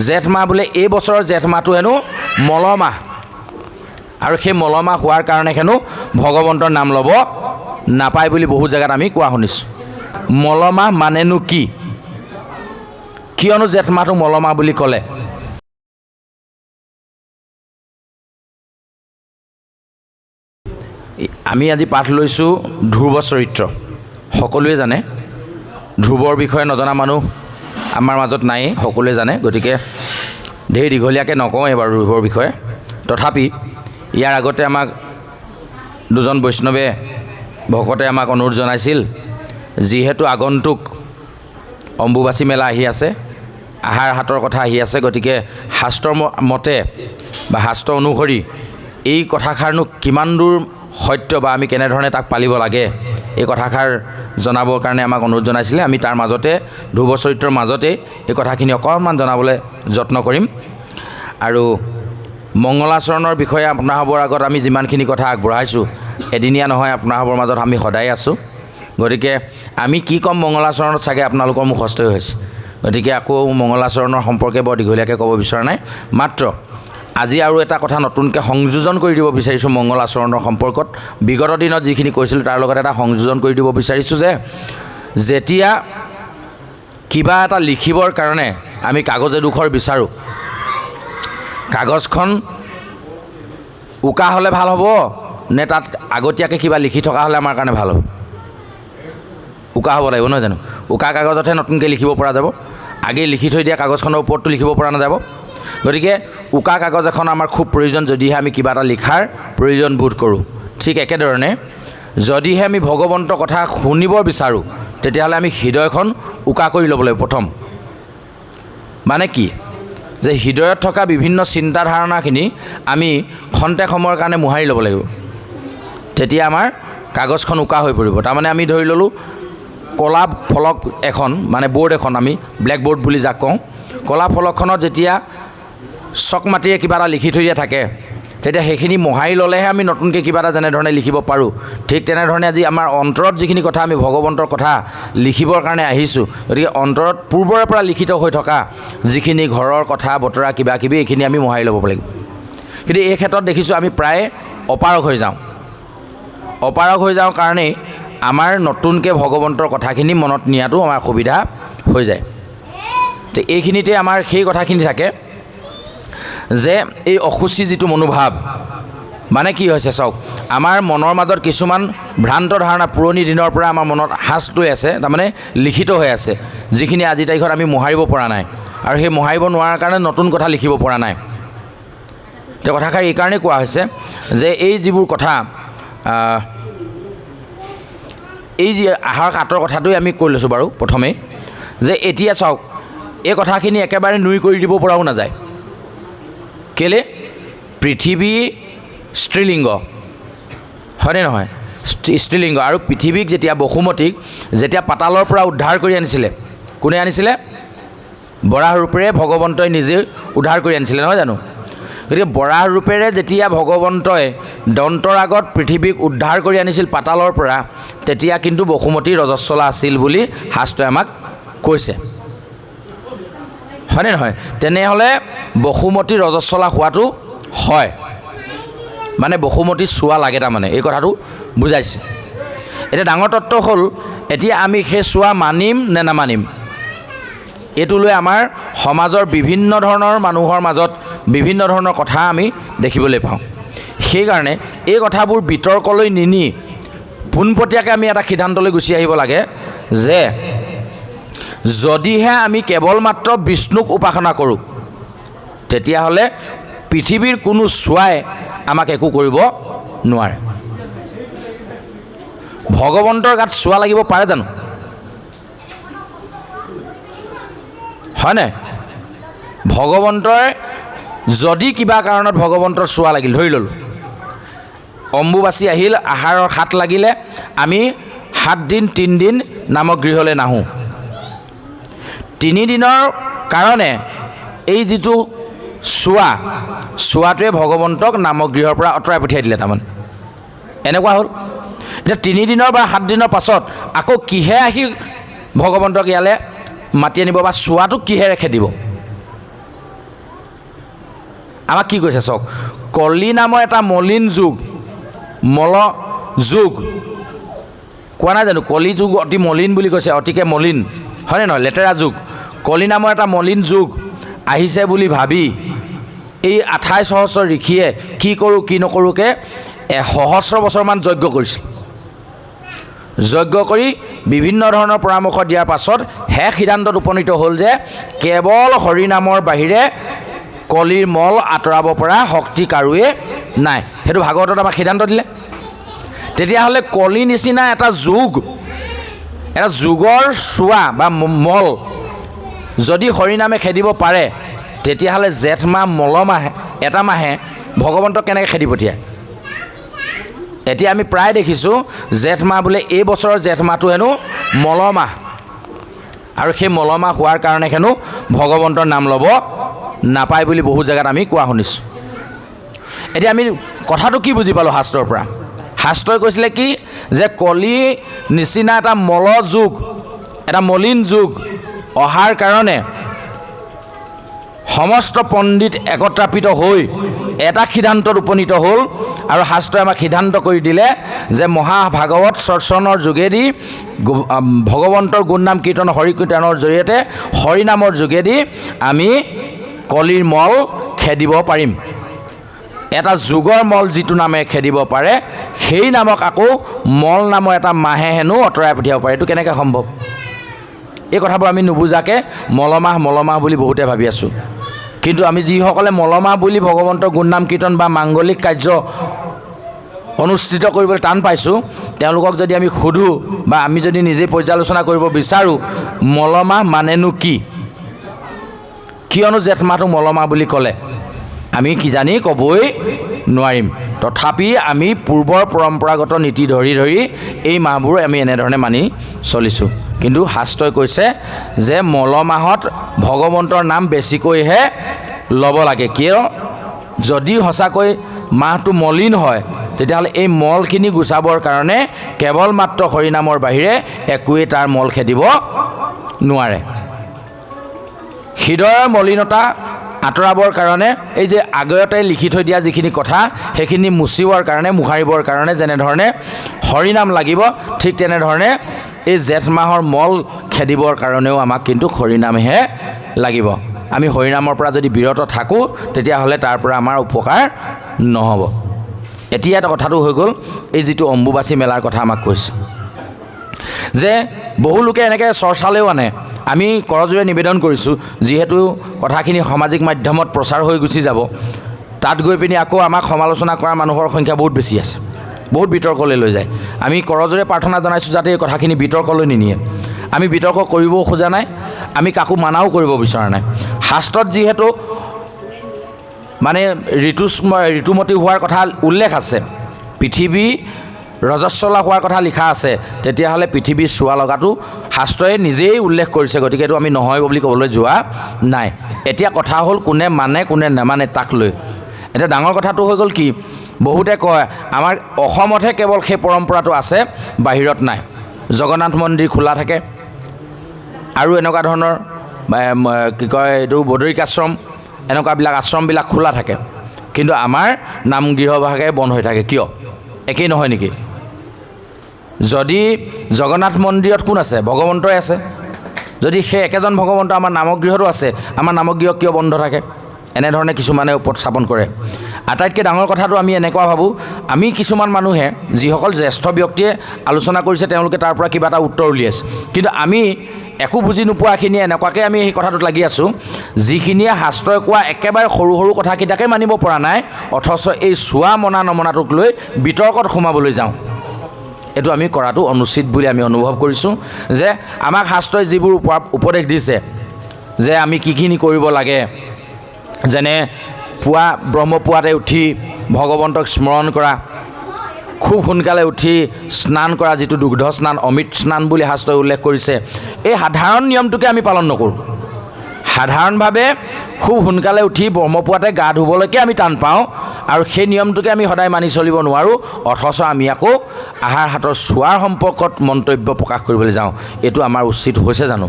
জেঠ মাহ বোলে এই বছৰৰ জেঠ মাহটো হেনো মলমাহ আৰু সেই মলমাহ হোৱাৰ কাৰণে হেনো ভগৱন্তৰ নাম ল'ব নাপায় বুলি বহু জেগাত আমি কোৱা শুনিছোঁ মলমাহ মানেনো কি কিয়নো জেঠ মাহটো মলমাহ বুলি ক'লে আমি আজি পাঠ লৈছোঁ ধ্ৰুৱ চৰিত্ৰ সকলোৱে জানে ধ্ৰুৱৰ বিষয়ে নজনা মানুহ আমাৰ মাজত নাই সকলোৱে জানে গতিকে ঢেৰ দীঘলীয়াকৈ নকওঁ এবাৰ ধ্ৰুৱৰ বিষয়ে তথাপি ইয়াৰ আগতে আমাক দুজন বৈষ্ণৱে ভকতে আমাক অনুৰোধ জনাইছিল যিহেতু আগন্তুক অম্বুবাচী মেলা আহি আছে আহাৰ হাতৰ কথা আহি আছে গতিকে শাস্ত্ৰৰ মতে বা শাস্ত্ৰ অনুসৰি এই কথাষাৰনো কিমান দূৰ সত্য বা আমি কেনেধৰণে তাক পালিব লাগে এই কথাষাৰ জনাবৰ কাৰণে আমাক অনুৰোধ জনাইছিলে আমি তাৰ মাজতে ধ্ৰুৱ চৰিত্ৰৰ মাজতে এই কথাখিনি অকণমান জনাবলৈ যত্ন কৰিম আৰু মংগলাচৰণৰ বিষয়ে আপোনাসৱৰ আগত আমি যিমানখিনি কথা আগবঢ়াইছোঁ এদিনীয়া নহয় আপোনাসৱৰ মাজত আমি সদায় আছোঁ গতিকে আমি কি ক'ম মংগলাচৰণত চাগে আপোনালোকৰ মুখস্থই হৈছে গতিকে আকৌ মংগলাচৰণৰ সম্পৰ্কে বৰ দীঘলীয়াকৈ ক'ব বিচৰা নাই মাত্ৰ আজি আৰু এটা কথা নতুনকৈ সংযোজন কৰি দিব বিচাৰিছোঁ মংগলাচৰণৰ সম্পৰ্কত বিগত দিনত যিখিনি কৈছিলোঁ তাৰ লগত এটা সংযোজন কৰি দিব বিচাৰিছোঁ যে যেতিয়া কিবা এটা লিখিবৰ কাৰণে আমি কাগজ এডোখৰ বিচাৰোঁ কাগজখন উকা হ'লে ভাল হ'ব নে তাত আগতীয়াকৈ কিবা লিখি থকা হ'লে আমাৰ কাৰণে ভাল হ'ব উকা হ'ব লাগিব নহয় জানো উকা কাগজতহে নতুনকৈ লিখিব পৰা যাব আগেই লিখি থৈ দিয়া কাগজখনৰ ওপৰততো লিখিব পৰা নাযাব গতিকে উকা কাগজ এখন আমাৰ খুব প্ৰয়োজন যদিহে আমি কিবা এটা লিখাৰ প্ৰয়োজন বোধ কৰোঁ ঠিক একেধৰণে যদিহে আমি ভগৱন্তৰ কথা শুনিব বিচাৰোঁ তেতিয়াহ'লে আমি হৃদয়খন উকা কৰি ল'ব লাগিব প্ৰথম মানে কি যে হৃদয়ত থকা বিভিন্ন চিন্তা ধাৰণাখিনি আমি খন্তেক সময়ৰ কাৰণে মোহাৰি ল'ব লাগিব তেতিয়া আমাৰ কাগজখন উকা হৈ পৰিব তাৰমানে আমি ধৰি ল'লোঁ কলা ফলক এখন মানে বৰ্ড এখন আমি ব্লেক বৰ্ড বুলি যাক কওঁ কলা ফলকখনত যেতিয়া চক মাটিৰে কিবা এটা লিখি থৈ দিয়া থাকে তেতিয়া সেইখিনি মোহাৰি ল'লেহে আমি নতুনকৈ কিবা এটা যেনেধৰণে লিখিব পাৰোঁ ঠিক তেনেধৰণে আজি আমাৰ অন্তৰত যিখিনি কথা আমি ভগৱন্তৰ কথা লিখিবৰ কাৰণে আহিছোঁ গতিকে অন্তৰত পূৰ্বৰে পৰা লিখিত হৈ থকা যিখিনি ঘৰৰ কথা বতৰা কিবা কিবি এইখিনি আমি মোহাৰি ল'ব লাগিব কিন্তু এই ক্ষেত্ৰত দেখিছোঁ আমি প্ৰায় অপাৰগ হৈ যাওঁ কাৰণেই আমাৰ নতুনকৈ ভগৱন্তৰ কথাখিনি মনত নিয়াটো আমাৰ সুবিধা হৈ যায় তো এইখিনিতে আমাৰ সেই কথাখিনি থাকে যে এই অসুচি যিটো মনোভাৱ মানে কি হৈছে চাওক আমাৰ মনৰ মাজত কিছুমান ভ্ৰান্ত ধাৰণা পুৰণি দিনৰ পৰা আমাৰ মনত সাঁচ লৈ আছে তাৰমানে লিখিত হৈ আছে যিখিনি আজি তাৰিখত আমি মোহাৰিব পৰা নাই আৰু সেই মোহাৰিব নোৱাৰাৰ কাৰণে নতুন কথা লিখিব পৰা নাই তো কথাষাৰ এইকাৰণেই কোৱা হৈছে যে এই যিবোৰ কথা এই যি আহাৰ কাটৰ কথাটোৱে আমি কৈ লৈছোঁ বাৰু প্ৰথমেই যে এতিয়া চাওক এই কথাখিনি একেবাৰে নুই কৰি দিব পৰাও নাযায় কেলে পৃথিৱী স্ত্ৰীলিংগ হয়নে নহয় স্ত্ৰীলিংগ আৰু পৃথিৱীক যেতিয়া বসুমতীক যেতিয়া পাতালৰ পৰা উদ্ধাৰ কৰি আনিছিলে কোনে আনিছিলে বৰাহ ৰূপেৰে ভগৱন্তই নিজে উদ্ধাৰ কৰি আনিছিলে নহয় জানো গতিকে বৰাহ ৰূপেৰে যেতিয়া ভগৱন্তই দন্তৰ আগত পৃথিৱীক উদ্ধাৰ কৰি আনিছিল পাতালৰ পৰা তেতিয়া কিন্তু বসুমতী ৰজস্বলা আছিল বুলি শাস্ত্ৰই আমাক কৈছে হয়নে নহয় তেনেহ'লে বসুমতী ৰজস্বলা হোৱাটো হয় মানে বসুমতীত চোৱা লাগে তাৰমানে এই কথাটো বুজাইছে এতিয়া ডাঙৰ তত্ত্ব হ'ল এতিয়া আমি সেই চোৱা মানিম নে নামানিম এইটো লৈ আমাৰ সমাজৰ বিভিন্ন ধৰণৰ মানুহৰ মাজত বিভিন্ন ধৰণৰ কথা আমি দেখিবলৈ পাওঁ সেইকাৰণে এই কথাবোৰ বিতৰ্কলৈ নিনি পোনপটীয়াকৈ আমি এটা সিদ্ধান্তলৈ গুচি আহিব লাগে যে যদিহে আমি কেৱল মাত্ৰ বিষ্ণুক উপাসনা কৰোঁ তেতিয়াহ'লে পৃথিৱীৰ কোনো চোৱাই আমাক একো কৰিব নোৱাৰে ভগৱন্তৰ গাত চোৱা লাগিব পাৰে জানো হয়নে ভগৱন্তৰ যদি কিবা কাৰণত ভগৱন্তৰ চোৱা লাগিল ধৰি ল'লোঁ অম্বুবাচী আহিল আহাৰৰ হাত লাগিলে আমি 7 দিন 3 দিন নামক গৃহলৈ নাহোঁ 3 দিনৰ কাৰণে এই যিটো চোৱাটোৱে ভগৱন্তক নামক গৃহৰ পৰা আঁতৰাই পঠিয়াই দিলে তাৰমানে এনেকুৱা হ'ল এতিয়া 3 দিনৰ বা 7 দিনৰ পাছত আকৌ কিহে আহি ভগৱন্তক ইয়ালৈ মাতি আনিব বা চোৱাটো কিহেৰে খেদিব আমাক কি কৈছে চাওক, কলি নামৰ এটা মলিন যুগ, মল যুগ কোৱা নাই জানো? কলি যুগ অতি মলিন বুলি কৈছে, অতিকে মলিন, হয়নে নহয়? লেতেৰা যুগ, কলি নামৰ এটা মলিন যুগ আহিছে বুলি ভাবি এই 28 সহস্ৰ ঋষিয়ে কি কৰোঁ কি নকৰোঁকৈ সহস্ৰ বছৰমান যজ্ঞ কৰিছিল। যজ্ঞ কৰি বিভিন্ন ধৰণৰ পৰামৰ্শ দিয়াৰ পাছত শেষ সিদ্ধান্তত উপনীত হ'ল যে কেৱল হৰিনামৰ বাহিৰে কলিৰ মল আঁতৰাব পৰা শক্তি কাৰোৱে নাই। সেইটো ভাগৱতত আমাক সিদ্ধান্ত দিলে। তেতিয়াহ'লে কলি নিচিনা এটা যুগ, এটা যুগৰ চোৱা বা মল যদি হৰিনামে খেদিব পাৰে, তেতিয়াহ'লে জেঠ মাহ মলমাহে এটা মাহে ভগৱন্তক কেনেকৈ খেদি পঠিয়ায়? এতিয়া আমি প্ৰায় দেখিছোঁ জেঠ মাহ বোলে এই বছৰৰ জেঠ মাহটো হেনো মলমাহ, আৰু সেই মলমাহ হোৱাৰ কাৰণে হেনো ভগৱন্তৰ নাম ল'ব নাপায় বুলি বহু জেগাত আমি কোৱা শুনিছোঁ। এতিয়া আমি কথাটো কি বুজি পালোঁ শাস্ত্ৰৰ পৰা? শাস্ত্ৰই কৈছিলে কি যে কলি নিচিনা এটা মল যুগ, এটা মলিন যুগ অহাৰ কাৰণে সমস্ত পণ্ডিত একত্ৰাপিত হৈ এটা সিদ্ধান্তত উপনীত হ'ল, আৰু শাস্ত্ৰই আমাক সিদ্ধান্ত কৰি দিলে যে মহাভাগৱত চৰ্চনৰ যোগেদি ভগৱন্তৰ গুণনাম কীৰ্তন হৰি কীৰ্তনৰ জৰিয়তে হৰিনামৰ যোগেদি আমি কলিৰ মল খেদিব পাৰিম। এটা যুগৰ মল যিটো নামে খেদিব পাৰে, সেই নামক আকৌ মল নামৰ এটা মাহে হেনো আঁতৰাই পঠিয়াব পাৰে। এইটো কেনেকৈ সম্ভৱ? এই কথাবোৰ আমি নুবুজাকৈ মলমাহ মলমাহ বুলি বহুতে ভাবি আছোঁ। কিন্তু আমি যিসকলে মলমাহ বুলি ভগৱন্তৰ গুণনাম কীৰ্তন বা মাংগলিক কাৰ্য অনুষ্ঠিত কৰিবলৈ টান পাইছোঁ, তেওঁলোকক যদি আমি সোধোঁ বা আমি যদি নিজে পৰ্যালোচনা কৰিব বিচাৰোঁ, মলমাহ মানেনো কি, কিয়নো জেঠ মাহটো মলমাহ বুলি ক'লে, আমি কিজানি ক'বই নোৱাৰিম। তথাপি আমি পূৰ্বৰ পৰম্পৰাগত নীতি ধৰি ধৰি এই মাহবোৰ আমি এনেধৰণে মানি চলিছোঁ। কিন্তু শাস্ত্ৰই কৈছে যে মলমাহত ভগৱন্তৰ নাম বেছিকৈহে ল'ব লাগে। কিয়? যদি সঁচাকৈ মাহটো মলিন হয়, তেতিয়াহ'লে এই মলখিনি গুচাবৰ কাৰণে কেৱল মাত্ৰ হৰিনামৰ বাহিৰে একোৱেই তাৰ মল খেদিব নোৱাৰে। হৃদয়ৰ মলিনতা আঁতৰাবৰ কাৰণে এই যে আগতে লিখি থৈ দিয়া যিখিনি কথা, সেইখিনি মুচিবৰ কাৰণে, মোহাৰিবৰ কাৰণে যেনেধৰণে হৰিনাম লাগিব, ঠিক তেনেধৰণে এই জেঠ মাহৰ মল খেদিবৰ কাৰণেও আমাক কিন্তু হৰিনামহে লাগিব। আমি হৰিনামৰ পৰা যদি বিৰত থাকোঁ, তেতিয়াহ'লে তাৰ পৰা আমাৰ উপকাৰ নহ'ব। এতিয়া এটা কথাটো হৈ গ'ল, এই যিটো অম্বুবাচী মেলাৰ কথা আমাক কৈছে যে বহু লোকে এনেকৈ চৰ্চালৈও আনে। আমি কৰজোৰে নিবেদন কৰিছোঁ, যিহেতু কথাখিনি সামাজিক মাধ্যমত প্ৰচাৰ হৈ গুচি যাব, তাত গৈ পিনি আকৌ আমাক সমালোচনা কৰা মানুহৰ সংখ্যা বহুত বেছি আছে, বহুত বিতৰ্কলৈ লৈ যায়। আমি কৰজোৰে প্ৰাৰ্থনা জনাইছোঁ যাতে এই কথাখিনি বিতৰ্কলৈ নিনিয়ে। আমি বিতৰ্ক কৰিবও খোজা নাই, আমি কাকো মানাও কৰিব বিচৰা নাই। শাস্ত্ৰত যিহেতু মানে ঋতুমতী হোৱাৰ কথা উল্লেখ আছে, পৃথিৱী ৰজস্বলা হোৱাৰ কথা লিখা আছে, তেতিয়াহ'লে পৃথিৱীৰ চোৱা লগাটো শাস্ত্ৰই নিজেই উল্লেখ কৰিছে। গতিকে এইটো আমি নহয় বুলি ক'বলৈ যোৱা নাই। এতিয়া কথা হ'ল কোনে মানে কোনে নেমানে তাক লৈ। এতিয়া ডাঙৰ কথাটো হৈ গ'ল কি, বহুতে কয় আমাৰ অসমতহে কেৱল সেই পৰম্পৰাটো আছে, বাহিৰত নাই। জগন্নাথ মন্দিৰ খোলা থাকে, আৰু এনেকুৱা ধৰণৰ কি কয় এইটো বদৰিকাশ্ৰম, এনেকুৱাবিলাক আশ্ৰমবিলাক খোলা থাকে। কিন্তু আমাৰ নামগৃহভাগে বন্ধ হৈ থাকে। কিয়? একেই নহয় নেকি? যদি জগন্নাথ মন্দিৰত কোন আছে? ভগৱন্তই আছে। যদি সেই একেজন ভগৱন্ত আমাৰ নামগৃহতো আছে, আমাৰ নামগৃহ কিয় বন্ধ থাকে? এনেধৰণে কিছুমানে উপস্থাপন কৰে। আটাইতকৈ ডাঙৰ কথাটো আমি এনেকুৱা ভাবোঁ, আমি কিছুমান মানুহে যিসকল জ্যেষ্ঠ ব্যক্তিয়ে আলোচনা কৰিছে, তেওঁলোকে তাৰ পৰা কিবা এটা উত্তৰ উলিয়াইছে। কিন্তু আমি একো বুজি নোপোৱাখিনিয়ে এনেকুৱাকৈ আমি সেই কথাটোত লাগি আছোঁ, যিখিনিয়ে শাস্ত্ৰই কোৱা একেবাৰে সৰু সৰু কথাকেইটাকে মানিব পৰা নাই, অথচ এই চোৱা মনা নমনাটোক লৈ বিতৰ্কত সোমাবলৈ যাওঁ। এইটো আমি কৰাটো অনুচিত বুলি আমি অনুভৱ কৰিছোঁ। যে আমাক শাস্ত্ৰই যিবোৰ উপদেশ দিছে যে আমি কিখিনি কৰিব লাগে, যেনে পুৱা ব্ৰহ্মপুৱাতে উঠি ভগৱন্তক স্মৰণ কৰা, খুব সোনকালে উঠি স্নান কৰা, যিটো দুগ্ধ স্নান, অমৃত স্নান বুলি শাস্ত্ৰই উল্লেখ কৰিছে, এই সাধাৰণ নিয়মটোকে আমি পালন নকৰোঁ। সাধাৰণভাৱে খুব সোনকালে উঠি ব্ৰহ্মপুৱাতে গা ধুবলৈকে আমি টান পাওঁ, আৰু সেই নিয়মটোকে আমি সদায় মানি চলিব নোৱাৰোঁ। অথচ আমি আকৌ আহাৰ হাতৰ চোৱাৰ সম্পৰ্কত মন্তব্য প্ৰকাশ কৰিবলৈ যাওঁ। এইটো আমাৰ উচিত হৈছে জানো?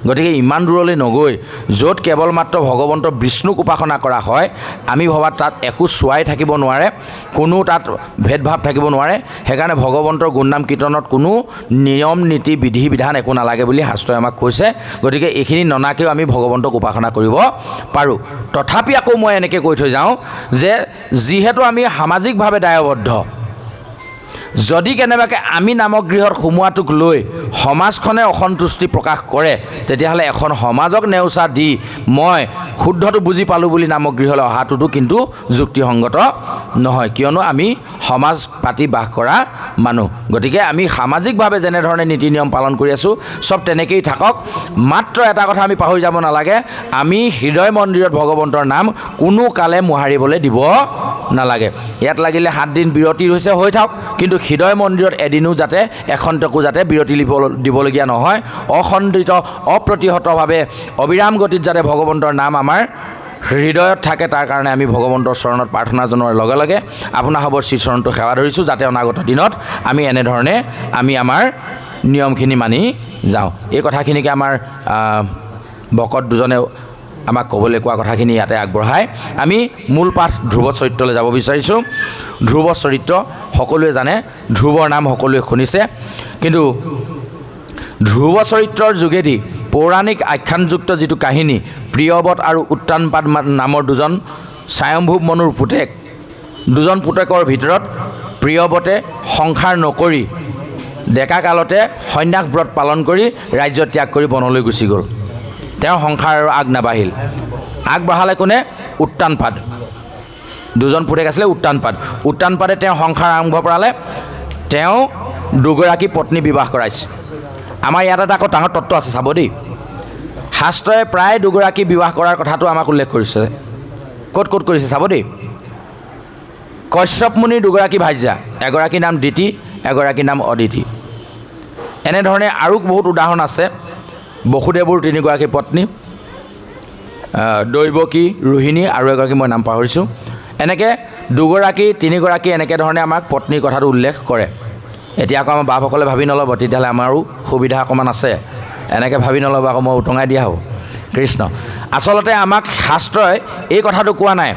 গতিকে ইমান দূৰলৈ নগৈ য'ত কেৱল মাত্ৰ ভগৱন্ত বিষ্ণুক উপাসনা কৰা হয়, আমি ভবাত তাত একো চোৱাই থাকিব নোৱাৰে, কোনো তাত ভেদভাৱ থাকিব নোৱাৰে। সেইকাৰণে ভগৱন্তৰ গুণনাম কীৰ্তনত কোনো নিয়ম নীতি বিধি বিধান একো নালাগে বুলি শাস্ত্ৰই আমাক কৈছে। গতিকে এইখিনি ননাকেও আমি ভগৱন্তক উপাসনা কৰিব পাৰোঁ। তথাপি আকৌ মই এনেকৈ কৈ থৈ যাওঁ যে যিহেতু আমি সামাজিকভাৱে দায়বদ্ধ, যদি কেনেবাকৈ আমি নামগৃহত সোমোৱাটোক লৈ সমাজখনে অসন্তুষ্টি প্ৰকাশ কৰে, তেতিয়াহ'লে এখন সমাজক নেওচা দি মই শুদ্ধটো বুজি পালোঁ বুলি নামগৃহলৈ অহাটোতো কিন্তু যুক্তিসংগত নহয়, কিয়নো আমি সমাজ পাতি বাস কৰা মানুহ। গতিকে আমি সামাজিকভাৱে যেনেধৰণে নীতি নিয়ম পালন কৰি আছোঁ চব তেনেকেই থাকক। মাত্ৰ এটা কথা আমি পাহৰি যাব নালাগে, আমি হৃদয় মন্দিৰত ভগৱন্তৰ নাম কোনো কালে মোহাৰিবলৈ দিব নালাগে। ইয়াত লাগিলে 7 দিন বিৰতি হৈছে হৈ থাকক, কিন্তু হৃদয় মন্দিৰত এদিনো যাতে এখন্তেকো যাতে বিৰতি দিবলগীয়া নহয়। অখণ্ডিত অপ্ৰতিহতভাৱে অবিৰাম গতিত যাতে ভগৱন্তৰ নাম আমাৰ হৃদয়ত থাকে, তাৰ কাৰণে আমি ভগৱন্তৰ চৰণত প্ৰাৰ্থনা জনোৱাৰ লগে লগে আপোনাসৱৰ শ্ৰীচৰণটো সেৱা ধৰিছোঁ, যাতে অনাগত দিনত আমি এনেধৰণে আমি আমাৰ নিয়মখিনি মানি যাওঁ। এই কথাখিনিকে আমাৰ ভকত দুজনে আমাক ক'বলৈ কোৱা কথাখিনি ইয়াতে আগবঢ়াই আমি মূল পাঠ ধ্ৰুৱ চৰিত্ৰলৈ যাব বিচাৰিছোঁ। ধ্ৰুৱ চৰিত্ৰ সকলোৱে জানে, ধ্ৰুৱৰ নাম সকলোৱে শুনিছে, কিন্তু ধ্ৰুৱ চৰিত্ৰৰ যোগেদি পৌৰাণিক আখ্যানযুক্ত যিটো কাহিনী, প্ৰিয়ৱত আৰু উত্তানপাদ নামৰ দুজন স্বয়ম্ভূ মনুৰ পুতেক, দুজন পুতেকৰ ভিতৰত প্ৰিয়ৱতে সংসাৰ নকৰি ডেকা কালতে সন্ন্যাস ব্ৰত পালন কৰি ৰাজ্য ত্যাগ কৰি বনলৈ গুচি গ'ল। তেওঁ সংসাৰৰ আগ নাবাঢ়িল। আগবঢ়ালে কোনে? উত্তানপাদ। দুজন পুতেক আছিলে উত্তানপাদ। উত্তানপাদে তেওঁ সংসাৰ আৰম্ভ কৰালে। তেওঁ দুগৰাকী পত্নী বিবাহ কৰাইছে। আমাৰ ইয়াত এটা আকৌ ডাঙৰ তত্ত্ব আছে, চাব দেই। শাস্ত্ৰই প্ৰায় দুগৰাকী বিবাহ কৰাৰ কথাটো আমাক উল্লেখ কৰিছে। ক'ত ক'ত কৰিছে চাব দেই। কশ্যপ মুনিৰ দুগৰাকী ভাৰ্যা, এগৰাকী নাম দিতি, এগৰাকী নাম অদিতি। এনেধৰণে আৰু বহুত উদাহৰণ আছে। বসুদেৱৰ 3গৰাকী পত্নী, দৈৱকী, ৰোহিণী আৰু এগৰাকী মই নাম পাহৰিছোঁ। এনেকৈ 2গৰাকী 3গৰাকী এনেকৈ ধৰণে আমাক পত্নীৰ কথাটো উল্লেখ কৰে। এতিয়া আকৌ আমাৰ বাপসকলে ভাবি নল'ব, তেতিয়াহ'লে আমাৰো সুবিধা অকণমান আছে, এনেকৈ ভাবি নল'ব, আকৌ মই উটঙাই দিয়া হ'ব। কৃষ্ণ আচলতে আমাক শাস্ত্ৰই এই কথাটো কোৱা নাই,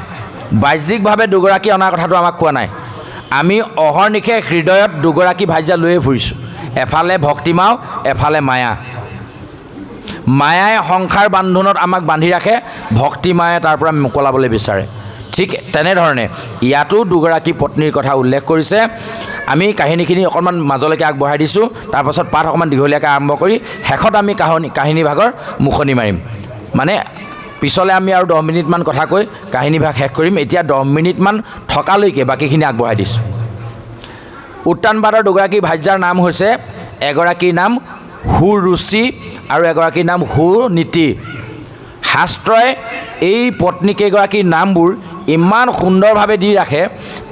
বাহ্যিকভাৱে 2গৰাকী অনাৰ কথাটো আমাক কোৱা নাই। আমি অহৰ্নিশে হৃদয়ত 2গৰাকী ভাৰ্যা লৈয়ে ফুৰিছোঁ, এফালে ভক্তিমাও, এফালে মায়া। মায়াই সংসাৰ বান্ধোনত আমাক বান্ধি ৰাখে, ভক্তিমায়ে তাৰ পৰা মোকলাবলৈ বিচাৰে। ঠিক তেনেধৰণে ইয়াতো 2গৰাকী পত্নীৰ কথা উল্লেখ কৰিছে। আমি কাহিনীখিনি অকণমান মাজলৈকে আগবঢ়াই দিছোঁ, তাৰপাছত পাঠ অকণমান দীঘলীয়াকৈ আৰম্ভ কৰি শেষত আমি কাহিনী ভাগৰ মুখনি মাৰিম। মানে পিছলৈ আমি আৰু 10 মিনিটমান কথা কৈ কাহিনী ভাগ শেষ কৰিম। এতিয়া 10 মিনিটমান থকালৈকে বাকীখিনি আগবঢ়াই দিছোঁ। উত্তানপাদৰ 2গৰাকী ভাৰ্যাৰ নাম হৈছে, এগৰাকীৰ নাম সুৰুচি আৰু এগৰাকীৰ নাম সুনীতি। শাস্ত্ৰই এই পত্নীকেইগৰাকীৰ নামবোৰ ইমান সুন্দৰভাৱে দি ৰাখে,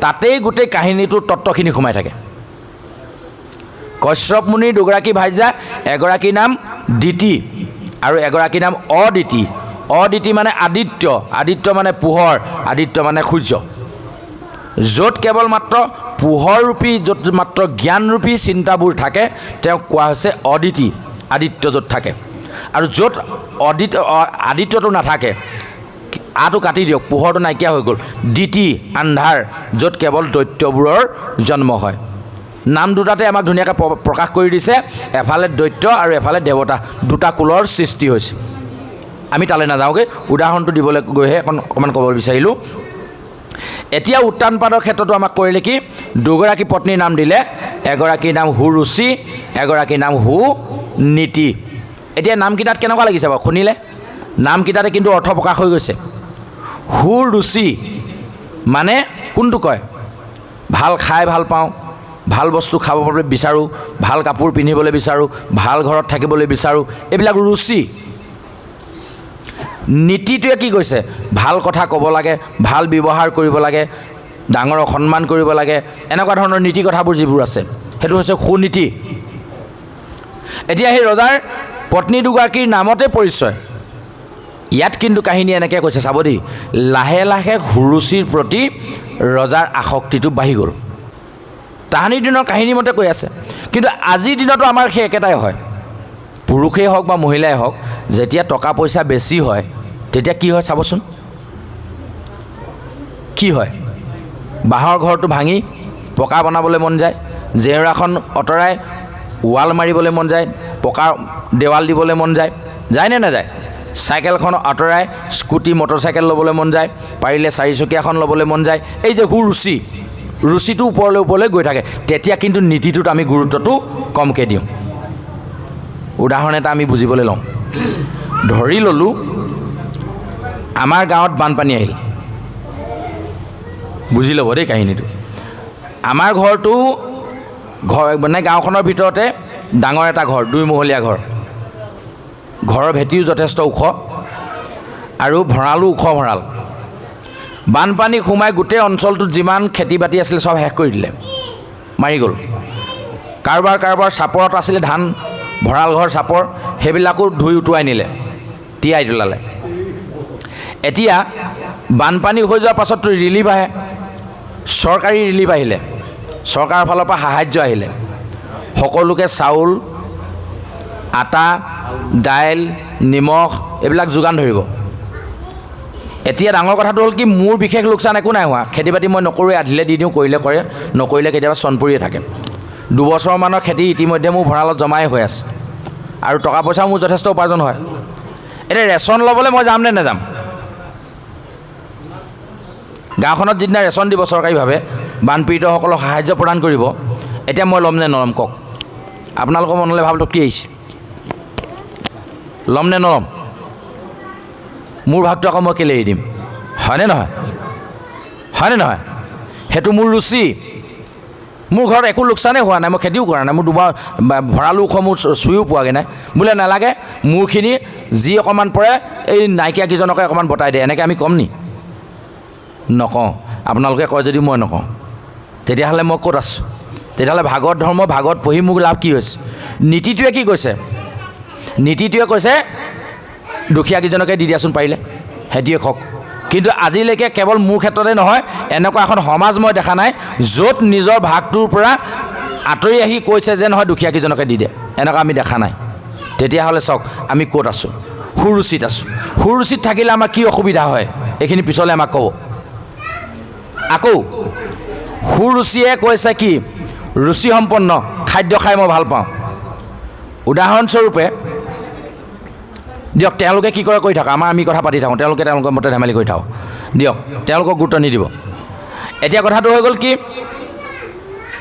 তাতেই গোটেই কাহিনীটোৰ তত্ত্বখিনি সোমাই থাকে। কশ্যপ মুনিৰ 2গৰাকী ভাৰ্যা, এগৰাকীৰ নাম দিতি আৰু এগৰাকীৰ নাম অদিতি। অদিতি মানে আদিত্য, আদিত্য মানে পোহৰ, আদিত্য মানে সূৰ্য। য'ত কেৱল মাত্ৰ পোহৰৰূপী, য'ত মাত্ৰ জ্ঞানৰূপী চিন্তাবোৰ থাকে, তেওঁক কোৱা হৈছে অদিতি, আদিত্য য'ত থাকে। আৰু য'ত আদিত্যটো নাথাকে, আটো কাটি দিয়ক, পোহৰটো নাইকিয়া হৈ গ'ল, দিতি আন্ধাৰ, য'ত কেৱল দৈত্যবোৰৰ জন্ম হয়। নাম দুটাতে আমাক ধুনীয়াকৈ প্ৰকাশ কৰি দিছে, এফালে দৈত্য আৰু এফালে দেৱতা, দুটা কুলৰ সৃষ্টি হৈছে। আমি তালৈ নাযাওঁগৈ, উদাহৰণটো দিবলৈ গৈহে অকণমান ক'ব বিচাৰিলোঁ। এতিয়া উত্তানপাদৰ ক্ষেত্ৰতো আমাক কৰিলে কি, 2গৰাকী পত্নীৰ নাম দিলে, এগৰাকীৰ নাম সুৰুচি, এগৰাকীৰ নাম সুনীতি। এতিয়া নামকেইটাত কেনেকুৱা লাগিছে বাৰু শুনিলে? নামকেইটাতে কিন্তু অৰ্থ প্ৰকাশ হৈ গৈছে। সুৰুচি মানে কোনটো কয়? ভাল খাই ভাল পাওঁ, ভাল বস্তু খাবলৈ বিচাৰোঁ, ভাল কাপোৰ পিন্ধিবলৈ বিচাৰোঁ, ভাল ঘৰত থাকিবলৈ বিচাৰোঁ, এইবিলাক ৰুচি। নীতিটোৱে কি কৈছে? ভাল কথা ক'ব লাগে, ভাল ব্যৱহাৰ কৰিব লাগে, ডাঙৰক সন্মান কৰিব লাগে, এনেকুৱা ধৰণৰ নীতি কথাবোৰ যিবোৰ আছে, সেইটো হৈছে সুনীতি। এতিয়া সেই ৰজাৰ পত্নী 2গৰাকীৰ নামতে পৰিচয়। ইয়াত কিন্তু কাহিনী এনেকৈ কৈছে, চাব দেই। লাহে লাহে সুৰুচিৰ প্ৰতি ৰজাৰ আসক্তিটো বাঢ়ি গ'ল। তাহানিৰ দিনৰ কাহিনী মতে কৈ আছে, কিন্তু আজিৰ দিনতো আমাৰ সেই একেটাই হয়। পুৰুষেই হওক বা মহিলাই হওক যেতিয়া টকা পইচা বেছি হয় তেতিয়া কি হয় চাবচোন, কি হয়? বাঁহৰ ঘৰটো ভাঙি পকা বনাবলৈ মন যায়, জেওৰাখন আঁতৰাই ৱাল মাৰিবলৈ মন যায়, পকা দেৱাল দিবলৈ মন যায়, যায়নে নাযায়? চাইকেলখন আঁতৰাই স্কুটি মটৰচাইকেল ল'বলৈ মন যায়, পাৰিলে চাৰিচকীয়াখন ল'বলৈ মন যায়। এই যে ৰুচিটো ওপৰলৈ গৈ থাকে। তেতিয়া কিন্তু নীতিটোত আমি গুৰুত্বটো কমকৈ দিওঁ। উদাহৰণ এটা আমি বুজিবলৈ লওঁ। ধৰি ল'লোঁ আমাৰ গাঁৱত বানপানী আহিল। বুজি ল'ব দেই কাহিনীটো। আমাৰ ঘৰটো মানে গাঁওখনৰ ভিতৰতে ডাঙৰ এটা ঘৰ, 2 মহলীয়া ঘৰ। ঘৰৰ ভেটিও যথেষ্ট ওখ আৰু ভঁৰালো ওখ ভঁৰাল। বানপানী সোমাই গোটেই অঞ্চলটোত যিমান খেতি বাতি আছিলে চব শেষ কৰি দিলে, মাৰি গ'ল। কাৰোবাৰ চাপৰত আছিলে ধান, ভঁৰাল ঘৰ চাপৰ, সেইবিলাকো ধুই উটুৱাই নিলে, তিয়াই তোলালে। এতিয়া বানপানী হৈ যোৱাৰ পাছততো ৰিলিফ আহে, চৰকাৰী ৰিলিফ আহিলে, চৰকাৰৰ ফালৰ পৰা সাহাৰ্য আহিলে। সকলোকে চাউল, আটা, দাইল, নিমখ এইবিলাক যোগান ধৰিব। এতিয়া ডাঙৰ কথাটো হ'ল কি, মোৰ বিশেষ লোকচান একো নাই হোৱা। খেতি বাতি মই নকৰোঁৱে, আধিলে দি দিওঁ, কৰিলে কৰে, নকৰিলে কেতিয়াবা চন পৰিয়ে থাকে। 2 বছৰমানৰ খেতি ইতিমধ্যে মোৰ ভঁৰালত জমাই হৈ আছে আৰু টকা পইচাও মোৰ যথেষ্ট উপাৰ্জন হয়। এতিয়া ৰেচন ল'বলৈ মই যাম নে নাযাম? গাঁওখনত যিদিনা ৰেচন দিব চৰকাৰীভাৱে, বানপীড়িতসকলক সাহাৰ্য প্ৰদান কৰিব, এতিয়া মই ল'ম নে নল'ম কওক? আপোনালোকৰ মনলৈ ভাৱটো কি আহিছে? ল'ম নে নল'ম? মোৰ ভাগটো আকৌ মই কেলৈ এৰি দিম? হয়নে নহয়? হয়নে নহয়? সেইটো মোৰ ৰুচি। মোৰ ঘৰত একো লোকচানেই হোৱা নাই, মই খেতিও কৰা নাই, মোৰ দুবাৰ ভঁৰালো ওখ, মোৰ চুইও পোৱাগৈ নাই। বোলে নালাগে, মোৰখিনি যি অকণমান পৰে এই নাইকিয়া কেইজনকে অকণমান বটাই দিয়ে, এনেকৈ আমি ক'ম নি? নকওঁ। আপোনালোকে কয় যদি মই নকওঁ, তেতিয়াহ'লে মই ক'ত আছোঁ? তেতিয়াহ'লে ভাগৱত ধৰ্ম, ভাগৱত পঢ়ি মোক লাভ কি হৈছে? নীতিটোৱে কি কৈছে? নীতিটোৱে কৈছে দুখীয়াকেইজনকে দি দিয়াচোন পাৰিলে, সেহেঁতিয়ে খওক। কিন্তু আজিলৈকে কেৱল মোৰ ক্ষেত্ৰতে নহয়, এনেকুৱা এখন সমাজ মই দেখা নাই য'ত নিজৰ ভাগটোৰ পৰা আঁতৰি আহি কৈছে যে নহয় দুখীয়াকেইজনকে দি দিয়ে, এনেকুৱা আমি দেখা নাই। তেতিয়াহ'লে চাওক আমি ক'ত আছোঁ? সুৰুচিত আছোঁ। সুৰুচিত থাকিলে আমাৰ কি অসুবিধা হয় এইখিনি পিছলৈ আমাক ক'ব। আকৌ সুৰুচিয়ে কৈছে কি? ৰুচিসম্পন্ন খাদ্য খাই মই ভাল পাওঁ। উদাহৰণস্বৰূপে দিয়ক, তেওঁলোকে কি কৰে কৰি থাকক, আমি কথা পাতি থাকোঁ, তেওঁলোকৰ মতে ধেমালি কৰি থাকক, দিয়ক, তেওঁলোকক গুৰুত্ব নিদিব। এতিয়া কথাটো হৈ গ'ল কি,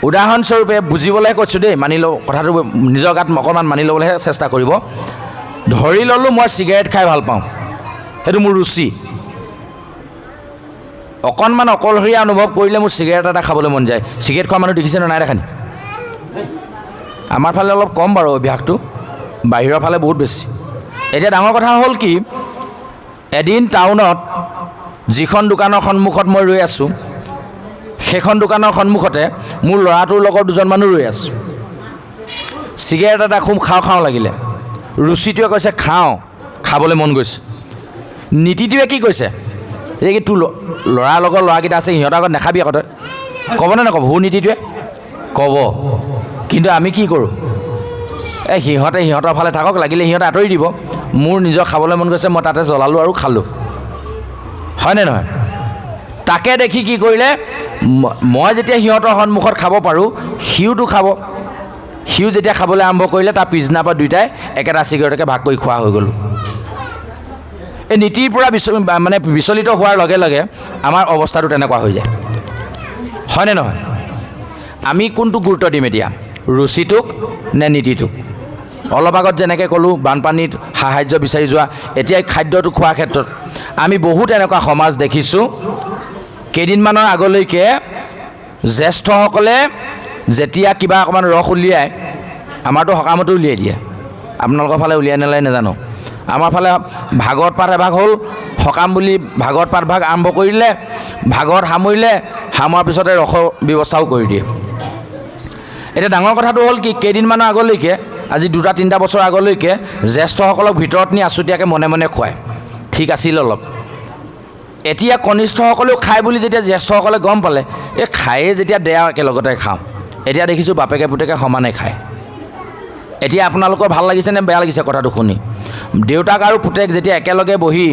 উদাহৰণস্বৰূপে বুজিবলৈ কৈছোঁ দেই, মানি লওঁ কথাটো, নিজৰ গাত অকণমান মানি ল'বলৈহে চেষ্টা কৰিব। ধৰি ল'লোঁ মই চিগাৰেট খাই ভাল পাওঁ, সেইটো মোৰ ৰুচি। অকণমান অকলশৰীয়া অনুভৱ কৰিলে মোৰ চিগাৰেট এটা খাবলৈ মন যায়। চিগাৰেট খোৱা মানুহ দেখিছেনে নাই দেখা নি? আমাৰ ফালে অলপ কম বাৰু অভ্যাসটো, বাহিৰৰ ফালে বহুত বেছি। এতিয়া ডাঙৰ কথা হ'ল কি, এদিন টাউনত যিখন দোকানৰ সন্মুখত মই ৰৈ আছোঁ, সেইখন দোকানৰ সন্মুখতে মোৰ ল'ৰাটোৰ লগৰ 2জন মানুহ ৰৈ আছোঁ। চিগাৰেট এটা খুব খাওঁ লাগিলে। ৰুচিটোৱে কৈছে খাবলৈ মন গৈছে। নীতিটোৱে কি কৈছে? এই কি তোৰ ল'ৰাৰ লগৰ ল'ৰাকেইটা আছে, সিহঁতৰ আগত নাখাবি আকৌ, তই ক'বনে নক'ব? নীতিটোৱে ক'ব। কিন্তু আমি কি কৰোঁ? সিহঁতে সিহঁতৰ ফালে থাকক, লাগিলে সিহঁতে আঁতৰি দিব, মোৰ নিজৰ খাবলৈ মন গৈছে, মই তাতে জ্বলালোঁ আৰু খালোঁ। হয়নে নহয়? তাকে দেখি কি কৰিলে, মই যেতিয়া সিহঁতৰ সন্মুখত খাব পাৰোঁ, সিওতো খাব। সিও যেতিয়া খাবলৈ আৰম্ভ কৰিলে, তাৰ পিছদিনাৰ পৰা দুয়োটাই একেটা চিগাৰেটকে ভাগ কৰি খোৱা হৈ গ'লোঁ। এই নীতিৰ পৰা বিচলিত হোৱাৰ লগে লগে আমাৰ অৱস্থাটো তেনেকুৱা হৈ যায়। হয়নে নহয়? আমি কোনটো গুৰুত্ব দিম এতিয়া, ৰুচিটোক নে নীতিটোক? অলপ আগত যেনেকৈ ক'লোঁ বানপানীত সাহাৰ্য বিচাৰি যোৱা, এতিয়া খাদ্যটো খোৱাৰ ক্ষেত্ৰত আমি বহুত এনেকুৱা সমাজ দেখিছোঁ। কেইদিনমানৰ আগলৈকে জ্যেষ্ঠসকলে যেতিয়া কিবা অকণমান ৰস উলিয়াই, আমাৰতো সকামতো উলিয়াই দিয়ে, আপোনালোকৰ ফালে উলিয়াই নেলায় নাজানো। আমাৰ ফালে ভাগৱত পাঠ এভাগ হ'ল, সকাম বুলি ভাগৱত পাঠ ভাগ আৰম্ভ কৰিলে, ভাগৱত সামৰিলে, সামৰাৰ পিছতে ৰসৰ ব্যৱস্থাও কৰি দিয়ে। এতিয়া ডাঙৰ কথাটো হ'ল কি, কেইদিনমানৰ আগলৈকে, আজি 2-3 বছৰ আগলৈকে জ্যেষ্ঠসকলক ভিতৰত নি আছুতীয়াকৈ মনে মনে খুৱায়, ঠিক আছিল অলপ। এতিয়া কনিষ্ঠসকলেও খায় বুলি যেতিয়া জ্যেষ্ঠসকলে গম পালে, খায়ে যেতিয়া দেয়া একেলগতে খাওঁ, এতিয়া দেখিছোঁ বাপেকে পুতেকে সমানে খায়। এতিয়া আপোনালোকৰ ভাল লাগিছে নে বেয়া লাগিছে কথাটো শুনি? দেউতাক আৰু পুতেক যেতিয়া একেলগে বহি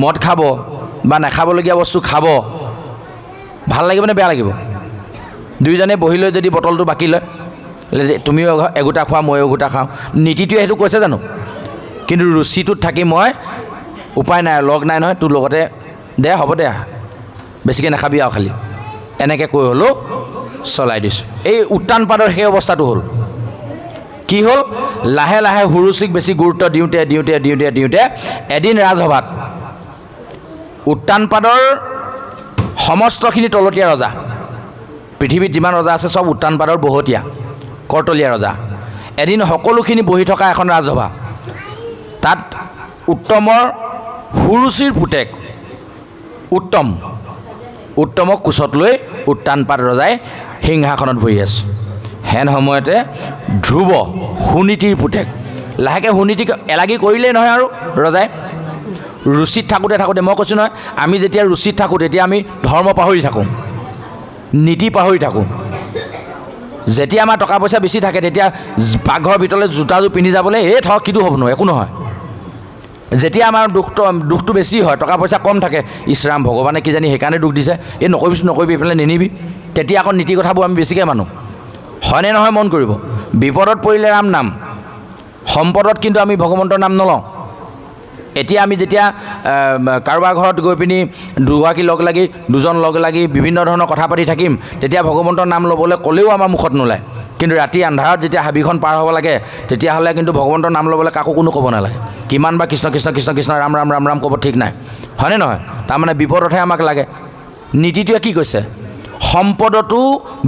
মদ খাব বা নাখাবলগীয়া বস্তু খাব, ভাল লাগিব নে বেয়া লাগিব? দুইজনে বহি লৈ যদি বটলটো বাকি লয়, তুমিও এগোটা খোৱা ময়ো এগোটা খাওঁ, নীতিটোৱে সেইটো কৈছে জানো? কিন্তু ৰুচিটোত থাকি মই উপায় নাই, লগ নাই নহয়, তোৰ লগতে দে হ'ব দে, বেছিকৈ নাখাবি আৰু খালি, এনেকৈ কৈ হ'লেও চলাই দিছোঁ। এই উত্তান পাদৰ সেই অৱস্থাটো হ'ল। কি হ'ল? লাহে লাহে হুৰুচিক বেছি গুৰুত্ব দিওঁতে দিওঁতে দিওঁতে দিওঁতে এদিন ৰাজসভাত উত্তান পাদৰ সমস্তখিনি তলতীয়া ৰজা, পৃথিৱীত যিমান ৰজা আছে চব উত্তান পাদৰ বহতীয়া কৰতলীয়া ৰজা, এদিন সকলোখিনি বহি থকা এখন ৰাজসভা, তাত উত্তমৰ হুৰুচিৰ পুতেক উত্তমক কোচত লৈ উত্তান পাদ ৰজাই সিংহাসনত বহি আছে। হেন সময়তে ধ্ৰুৱ সুনীতিৰ পুতেক, লাহেকৈ সুনীতিক এলাগি কৰিলেই নহয় আৰু ৰজাই। ৰুচিত থাকোঁতে থাকোঁতে, মই কৈছোঁ নহয়, আমি যেতিয়া ৰুচিত থাকোঁ তেতিয়া আমি ধৰ্ম পাহৰি থাকোঁ, নীতি পাহৰি থাকোঁ। যেতিয়া আমাৰ টকা পইচা বেছি থাকে তেতিয়া পাকঘৰৰ ভিতৰলৈ জোতাযোৰ পিন্ধি যাবলৈ থক কিটো হ'ব একো নহয়। যেতিয়া আমাৰ দুখটো বেছি হয়, টকা পইচা কম থাকে, ইছৰাম ভগৱানে কিজানি সেইকাৰণে দুখ দিছে, এই নকৰিবি এইফালে নিনিবি, তেতিয়া আকৌ নীতি কথাবোৰ আমি বেছিকৈ মানো। হয়নে নহয় মন কৰিব? বিপদত পৰিলে ৰাম নাম, সম্পদত কিন্তু আমি ভগৱন্তৰ নাম নলওঁ। এতিয়া আমি যেতিয়া কাৰোবাৰ ঘৰত গৈ পিনি দুগৰাকী লগ লাগি, দুজন লগ লাগি বিভিন্ন ধৰণৰ কথা পাতি থাকিম, তেতিয়া ভগৱন্তৰ নাম ল'বলৈ ক'লেও আমাৰ মুখত নোলায়। কিন্তু ৰাতি আন্ধাৰত যেতিয়া হাবিখন পাৰ হ'ব লাগে, তেতিয়াহ'লে কিন্তু ভগৱন্তৰ নাম ল'বলৈ কাকো কোনো ক'ব নালাগে। কিমান বা কৃষ্ণ কৃষ্ণ কৃষ্ণ কৃষ্ণ ৰাম ৰাম ৰাম ৰাম ক'ব ঠিক নাই, হয়নে নহয়? তাৰমানে বিপদতহে আমাক লাগে। নীতিটোৱে কি কৈছে? সম্পদতো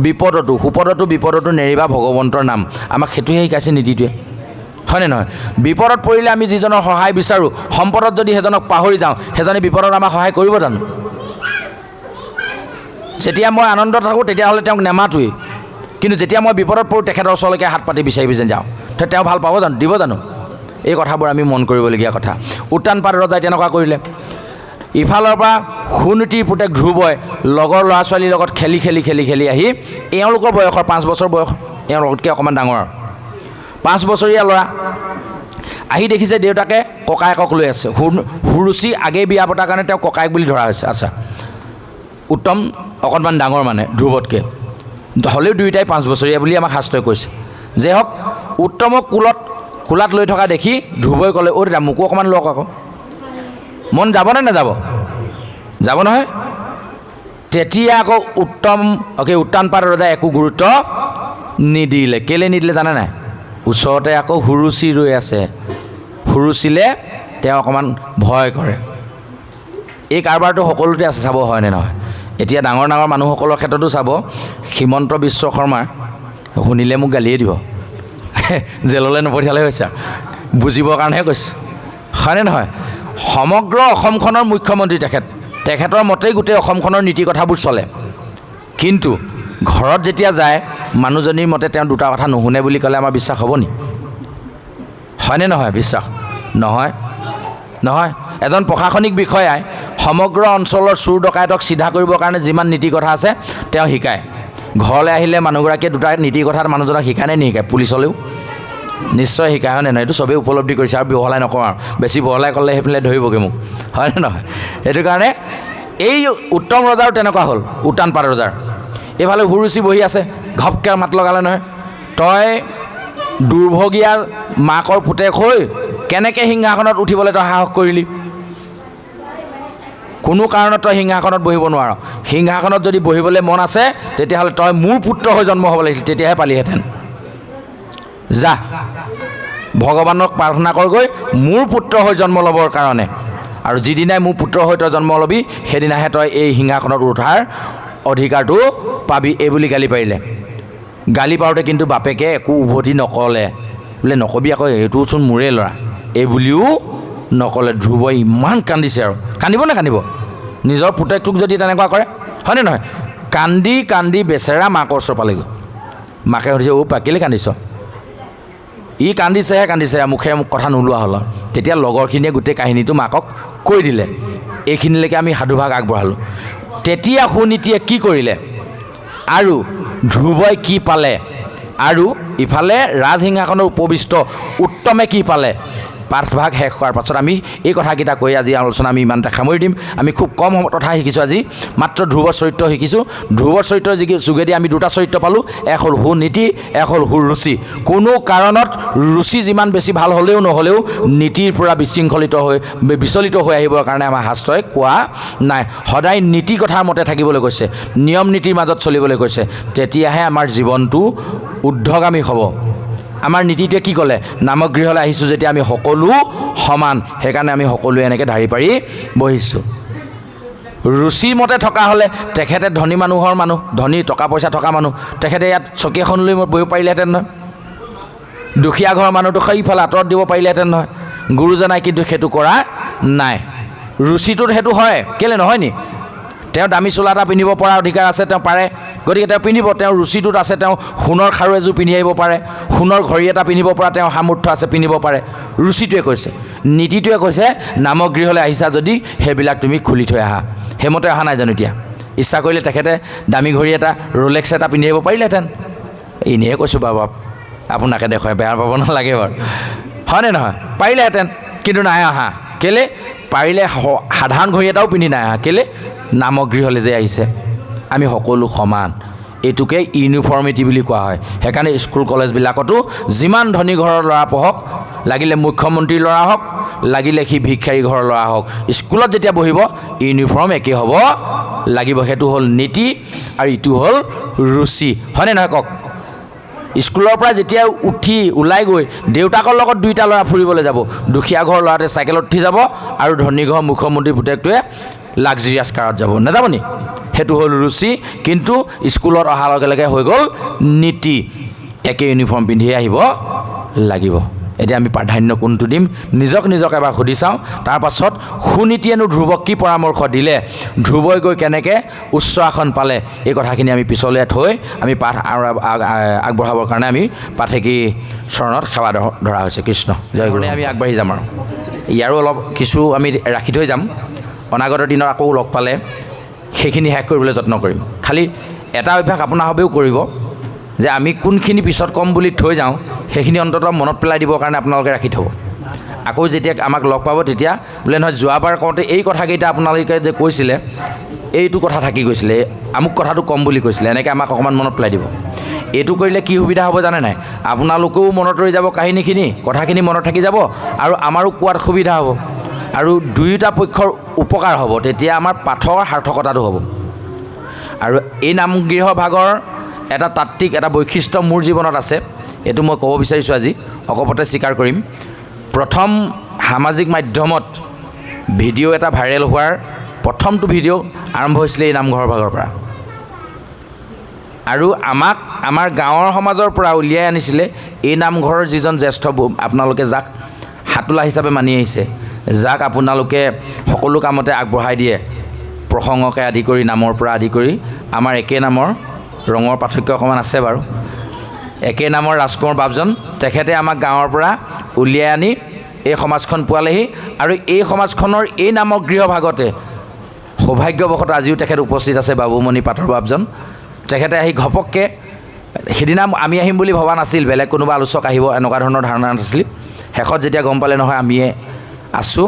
বিপদতো, সুপদতো বিপদতো নেৰিবা ভগৱন্তৰ নাম, আমাক সেইটোহে শিকাইছে নীতিটোৱে, হয়নে নহয়? বিপদত পৰিলে আমি যিজনৰ সহায় বিচাৰোঁ, সম্পদত যদি সেইজনক পাহৰি যাওঁ, সেইজনে বিপদত আমাক সহায় কৰিব জানো? যেতিয়া মই আনন্দত থাকোঁ তেতিয়াহ'লে তেওঁক নেমাতোৱেই, কিন্তু যেতিয়া মই বিপদত পৰোঁ তেখেতৰ ওচৰলৈকে হাত পাতি বিচাৰি যাওঁ, তেওঁ ভাল পাব জানো, দিব জানো? এই কথাবোৰ আমি মন কৰিবলগীয়া কথা। উত্তান পাদ ৰজাই তেনেকুৱা কৰিলে। ইফালৰ পৰা সুনীতিৰ পুতেক ধ্ৰুৱই লগৰ ল'ৰা ছোৱালীৰ লগত খেলি খেলি খেলি খেলি আহি এওঁলোকৰ বয়সৰ 5 বছৰ বয়স, এওঁৰ লগতকৈ অকণমান ডাঙৰ, 5 বছৰীয়া ল'ৰা আহি দেখিছে দেউতাকে ককায়েকক লৈ আছে। হুৰুচি আগেয়ে বিয়া পতাৰ কাৰণে তেওঁ ককায়েক বুলি ধৰা হৈছে। আচ্ছা, উত্তম অকণমান ডাঙৰ মানে ধ্ৰুৱতকৈ, হ'লেও দুয়োটাই 5 বছৰীয়া বুলি আমাক শাস্ত্ৰই কৈছে। যে হওক, উত্তমক কোলাত লৈ থকা দেখি ধ্ৰুৱই ক'লে, অ' দাদা মোকো অকণমান লওক আকৌ, মন যাবনে নাযাব? যাব নহয়। তেতিয়া আকৌ উত্তান পাদ ৰজাই একো গুৰুত্ব নিদিলে। কেলৈ নিদিলে জানে নাই? ওচৰতে আকৌ হুৰুচি ৰৈ আছে, হুৰুচিলে তেওঁ অকণমান ভয় কৰে। এই কাৰবাৰটো সকলোতে আছে, চাব হয়নে নহয়? এতিয়া ডাঙৰ ডাঙৰ মানুহসকলৰ ক্ষেত্ৰতো চাব, হিমন্ত বিশ্ব শৰ্মাৰ শুনিলে মোক গালিয়ে দিব, জেললৈ নপঠিয়ালে হৈছে, বুজিবৰ কাৰণেহে কৈছে, হয়নে নহয়? সমগ্ৰ অসমখনৰ মুখ্যমন্ত্ৰী তেখেতৰ মতেই গোটেই অসমখনৰ নীতি কথাবোৰ চলে। কিন্তু ঘৰত যেতিয়া যায়, মানুহজনীৰ মতে তেওঁ দুটা কথা নুশুনে বুলি ক'লে আমাৰ বিশ্বাস হ'ব নি? হয়নে নহয়? বিশ্বাস নহয়। এজন প্ৰশাসনিক বিষয়াই সমগ্ৰ অঞ্চলৰ চোৰ ডকাইতক চিধা কৰিবৰ কাৰণে যিমান নীতি কথা আছে তেওঁ শিকায়। ঘৰলৈ আহিলে মানুহগৰাকীয়ে দুটা নীতি কথা মানুহজনক শিকায় নে নিশিকায়? পুলিচলেও নিশ্চয় শিকায়, হয়নে নহয়? এইটো চবেই উপলব্ধি কৰিছে, আৰু বহলাই নকওঁ আৰু, বেছি বহলাই ক'লে সেইফালে ধৰিবগৈ মোক, হয়নে নহয়? সেইটো কাৰণে এই উত্তম ৰজাৰো তেনেকুৱা হ'ল, উত্তান পাদ ৰজাৰ। এইফালে হুৰুচি বহি আছে, ঘপকৈ মাত লগালে নহয়, তই দুৰ্ভগীয়া মাকৰ পুতেক হৈ কেনেকৈ সিংহাসনত উঠিবলৈ তই সাহস কৰিলি? কোনো কাৰণত তই সিংহাসনত বহিব নোৱাৰ। সিংহাসনত যদি বহিবলৈ মন আছে তেতিয়াহ'লে তই মোৰ পুত্ৰ হৈ জন্ম হ'ব লাগিছিল, তেতিয়াহে পালিহেঁতেন। যা ভগৱানক প্ৰাৰ্থনা কৰগৈ মোৰ পুত্ৰ হৈ জন্ম ল'বৰ কাৰণে, আৰু যিদিনাই মোৰ পুত্ৰ হৈ তই জন্ম ল'বি সেইদিনাহে তই এই সিংহাসনত উঠাৰ অধিকাৰটো পাবি, এই বুলি গালি পাৰিলে। গালি পাৰোঁতে কিন্তু বাপেকে একো উভতি নক'লে, বোলে নকবি আকৌ, এইটোচোন মোৰে ল'ৰা, এই বুলিও নক'লে। ধ্ৰুৱই ইমান কান্দিছে, আৰু কান্দিব নে কান্দিব? নিজৰ পুতেকটোক যদি তেনেকুৱা কৰে, হয়নে নহয়? কান্দি কান্দি বেচেৰা মাকৰ ওচৰ পালেগৈ। মাকে সুধিছে, অ' কেলৈ কান্দিছ? ই কান্দিছে, মুখে কথা নোলোৱা হ'ল। তেতিয়া লগৰখিনিয়ে গোটেই কাহিনীটো মাকক কৈ দিলে। এইখিনিলৈকে আমি সাধুভাগ আগবঢ়ালোঁ। তেতিয়া সুনীতিয়ে কি কৰিলে আৰু ধ্ৰুৱই কি পালে আৰু ইফালে ৰাজসিংহাসনৰ উপবিষ্ট উত্তমে কি পালে পাঠভাগ শেষ হোৱাৰ পাছত আমি এই কথাকেইটা কৈ আজি আলোচনা আমি ইমানতে সামৰি দিম। আমি খুব কম কথা শিকিছোঁ আজি, মাত্ৰ ধ্ৰুৱৰ চৰিত্ৰ শিকিছোঁ। ধ্ৰুৱৰ চৰিত্ৰৰ যোগেদি আমি দুটা চৰিত্ৰ পালোঁ, এক হ'ল সুনীতি, এক হ'ল সুৰুচি। কোনো কাৰণত ৰুচি যিমান বেছি ভাল হ'লেও নহ'লেও নীতিৰ পৰা বিশৃংখলিত বিচলিত হৈ আহিবৰ কাৰণে আমাৰ শাস্ত্ৰই কোৱা নাই। সদায় নীতি কথাৰ মতে থাকিবলৈ কৈছে, নিয়ম নীতিৰ মাজত চলিবলৈ কৈছে, তেতিয়াহে আমাৰ জীৱনটো ঊৰ্ধ্বগামী হ'ব। আমাৰ নীতিটোৱে কি ক'লে, নামগৃহলৈ আহিছোঁ যেতিয়া আমি সকলো সমান, সেইকাৰণে আমি সকলোৱে এনেকৈ ঢাৰি পাৰি বহিছোঁ। ৰুচিৰ মতে থকা হ'লে তেখেতে ধনী মানুহৰ ধনী টকা পইচা থকা মানুহ, তেখেতে ইয়াত চকী এখন লৈ বহিব পাৰিলেহেঁতেন নহয়। দুখীয়া ঘৰৰ মানুহটো সেইফালে আঁতৰত দিব পাৰিলেহেঁতেন নহয়। গুৰুজনাই কিন্তু সেইটো কৰা নাই। ৰুচিটোত সেইটো হয়, কেলৈ নহয় নি? তেওঁ দামী চোলা এটা পিন্ধিব পৰা অধিকাৰ আছে, তেওঁ পাৰে, গতিকে তেওঁ পিন্ধিব। তেওঁৰ ৰুচিটোত আছে, তেওঁ সোণৰ খাৰু এযোৰ পিন্ধি আহিব পাৰে, সোণৰ ঘড়ী এটা পিন্ধিব পৰা তেওঁৰ সামৰ্থ্য আছে, পিন্ধিব পাৰে। ৰুচিটোৱে কৈছে। নীতিটোৱে কৈছে নামগৃহলৈ আহিছা যদি সেইবিলাক তুমি খুলি থৈ আহা। সেইমতে অহা নাই জানো? এতিয়া ইচ্ছা কৰিলে তেখেতে দামী ঘড়ী এটা ৰোলেক্স এটা পিন্ধি আহিব পাৰিলেহেঁতেন। এনেহে কৈছোঁ বাবু, আপোনাকে দেখুৱাই, বেয়া পাব নালাগে বাৰু, হয়নে নহয়? পাৰিলেহেঁতেন, কিন্তু নাই অহা। কেলৈ? পাৰিলে সাধাৰণ ঘড়ী এটাও পিন্ধি নাই অহা। কেলৈ? নামগৃহলৈ যে আহিছে আমি সকলো সমান, এইটোকে ইউনিফৰ্মিটি বুলি কোৱা হয়। সেইকাৰণে স্কুল কলেজবিলাকতো যিমান ধনী ঘৰৰ ল'ৰা পঢ়ক, লাগিলে মুখ্যমন্ত্ৰীৰ ল'ৰা হওক, লাগিলে সি ভিক্ষাৰী ঘৰৰ ল'ৰা হওক, স্কুলত যেতিয়া বহিব ইউনিফৰ্ম একেই হ'ব লাগিব। সেইটো হ'ল নীতি আৰু ইটো হ'ল ৰুচি, হয়নে নহয় কওক? স্কুলৰ পৰা যেতিয়া উঠি ওলাই গৈ দেউতাকৰ লগত দুইটা ল'ৰা ফুৰিবলৈ যাব, দুখীয়া ঘৰৰ ল'ৰাটোৱে চাইকেলত উঠি যাব আৰু ধনী ঘৰৰ মুখ্যমন্ত্ৰী পুতেকটোৱে লাক্সাৰিয়াছ কাৰত যাব, নাযাব নি? সেইটো হ'ল ৰুচি। কিন্তু স্কুলত অহাৰ লগে লগে হৈ গ'ল নীতি, একে ইউনিফৰ্ম পিন্ধিয়ে আহিব লাগিব। এতিয়া আমি প্ৰাধান্য কোনটো দিম নিজক এবাৰ সুধি চাওঁ। তাৰপাছত সুনীতিয়েনো ধ্ৰুৱক কি পৰামৰ্শ দিলে, ধ্ৰুৱই গৈ কেনেকৈ উচ্চ আসন পালে, এই কথাখিনি আমি পিছলৈ থৈ আমি পাঠ আগবঢ়াবৰ কাৰণে আমি পাঠেকী চৰণত সেৱা ধৰা হৈছে। কৃষ্ণ জয় গুৰু। আমি আগবাঢ়ি যাম আৰু ইয়াৰো অলপ কিছু আমি ৰাখি থৈ যাম, অনাগত দিনত আকৌ লগ পালে সেইখিনি শেষ কৰিবলৈ যত্ন কৰিম। খালি এটা অভ্যাস আপোনাৰ হবেও কৰিব, যে আমি কোনখিনি পিছত ক'ম বুলি থৈ যাওঁ সেইখিনি অন্ততঃ মনত পেলাই দিবৰ কাৰণে আপোনালোকে ৰাখি থ'ব। আকৌ যেতিয়া আমাক লগ পাব তেতিয়া বোলে নহয় যোৱাবাৰ কওঁতে এই কথাকেইটা আপোনালোকে যে কৈছিলে, এইটো কথা থাকি গৈছিলে, আমুক কথাটো ক'ম বুলি কৈছিলে, এনেকৈ আমাক অকণমান মনত পেলাই দিব। এইটো কৰিলে কি সুবিধা হ'ব জানে নাই? আপোনালোকেও মনত ৰৈ যাব কাহিনীখিনি, কথাখিনি মনত থাকি যাব, আৰু আমাৰো কোৱাত সুবিধা হ'ব, আৰু দুয়োটা পক্ষৰ উপকাৰ হ'ব। তেতিয়া আমাৰ পাঠৰ সাৰ্থকতাটো হ'ব। আৰু এই নামগৃহ ভাগৰ এটা তাত্ত্বিক এটা বৈশিষ্ট্য মোৰ জীৱনত আছে, এইটো মই ক'ব বিচাৰিছোঁ আজি, অকপতে স্বীকাৰ কৰিম। প্ৰথম সামাজিক মাধ্যমত ভিডিঅ' এটা ভাইৰেল হোৱাৰ প্ৰথমটো ভিডিঅ' আৰম্ভ হৈছিলে এই নামঘৰৰ ভাগৰ পৰা, আৰু আমাক আমাৰ গাঁৱৰ সমাজৰ পৰা উলিয়াই আনিছিলে এই নামঘৰৰ যিজন জ্যেষ্ঠ, আপোনালোকে যাক হাতোলা হিচাপে মানি আহিছে, যাক আপোনালোকে সকলো কামতে আগবঢ়াই দিয়ে, প্ৰসংগকে আদি কৰি নামৰ পৰা আদি কৰি, আমাৰ একে নামৰ, ৰঙৰ পাৰ্থক্য অকণমান আছে বাৰু, একে নামৰ ৰাজকোঁৱৰ বাপজন, তেখেতে আমাক গাঁৱৰ পৰা উলিয়াই আনি এই সমাজখন পোৱালেহি। আৰু এই সমাজখনৰ এই নামগৃহ ভাগতে সৌভাগ্যবশতঃ আজিও তেখেত উপস্থিত আছে, বাবুমণি পাঠৰ বাপজন। তেখেতে আহি ঘপককৈ, সিদিনা আমি আহিম বুলি ভবা নাছিল, বেলেগ কোনোবা আলোচক আহিব এনেকুৱা ধৰণৰ ধাৰণা নাছিল। শেষত যেতিয়া গম পালে নহয় আমিয়ে আছোঁ,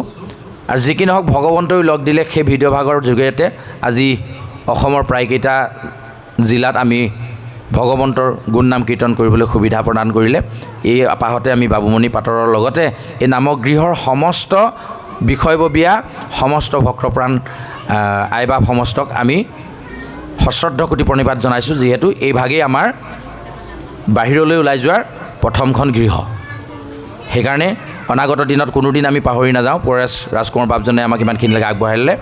আৰু যি কি নহওক ভগৱন্তই লগ দিলে সেই ভিডিঅ' ভাগৰ জৰিয়তে আজি অসমৰ প্ৰায়কেইটা জিলাত আমি ভগৱন্তৰ গুণনাম কীৰ্তন কৰিবলৈ সুবিধা প্ৰদান কৰিলে। এই আপাহতে আমি বাবুমণি পাটৰৰ লগতে এই নামগৃহৰ সমস্ত বিষয়ববীয়া সমস্ত ভক্তপ্ৰাণ আইবাপ সমস্তক আমি সশ্ৰদ্ধ কোটি প্ৰণিপাত জনাইছোঁ, যিহেতু এই ভাগেই আমাৰ বাহিৰলৈ ওলাই যোৱাৰ প্ৰথমখন গৃহ। সেইকাৰণে অনাগত দিনত কোনোদিন আমি পাহৰি নাযাওঁ, পৰেশ ৰাজকোঁৱৰ বাপজনে আমাক ইমানখিনিলৈকে আগবঢ়াইলে।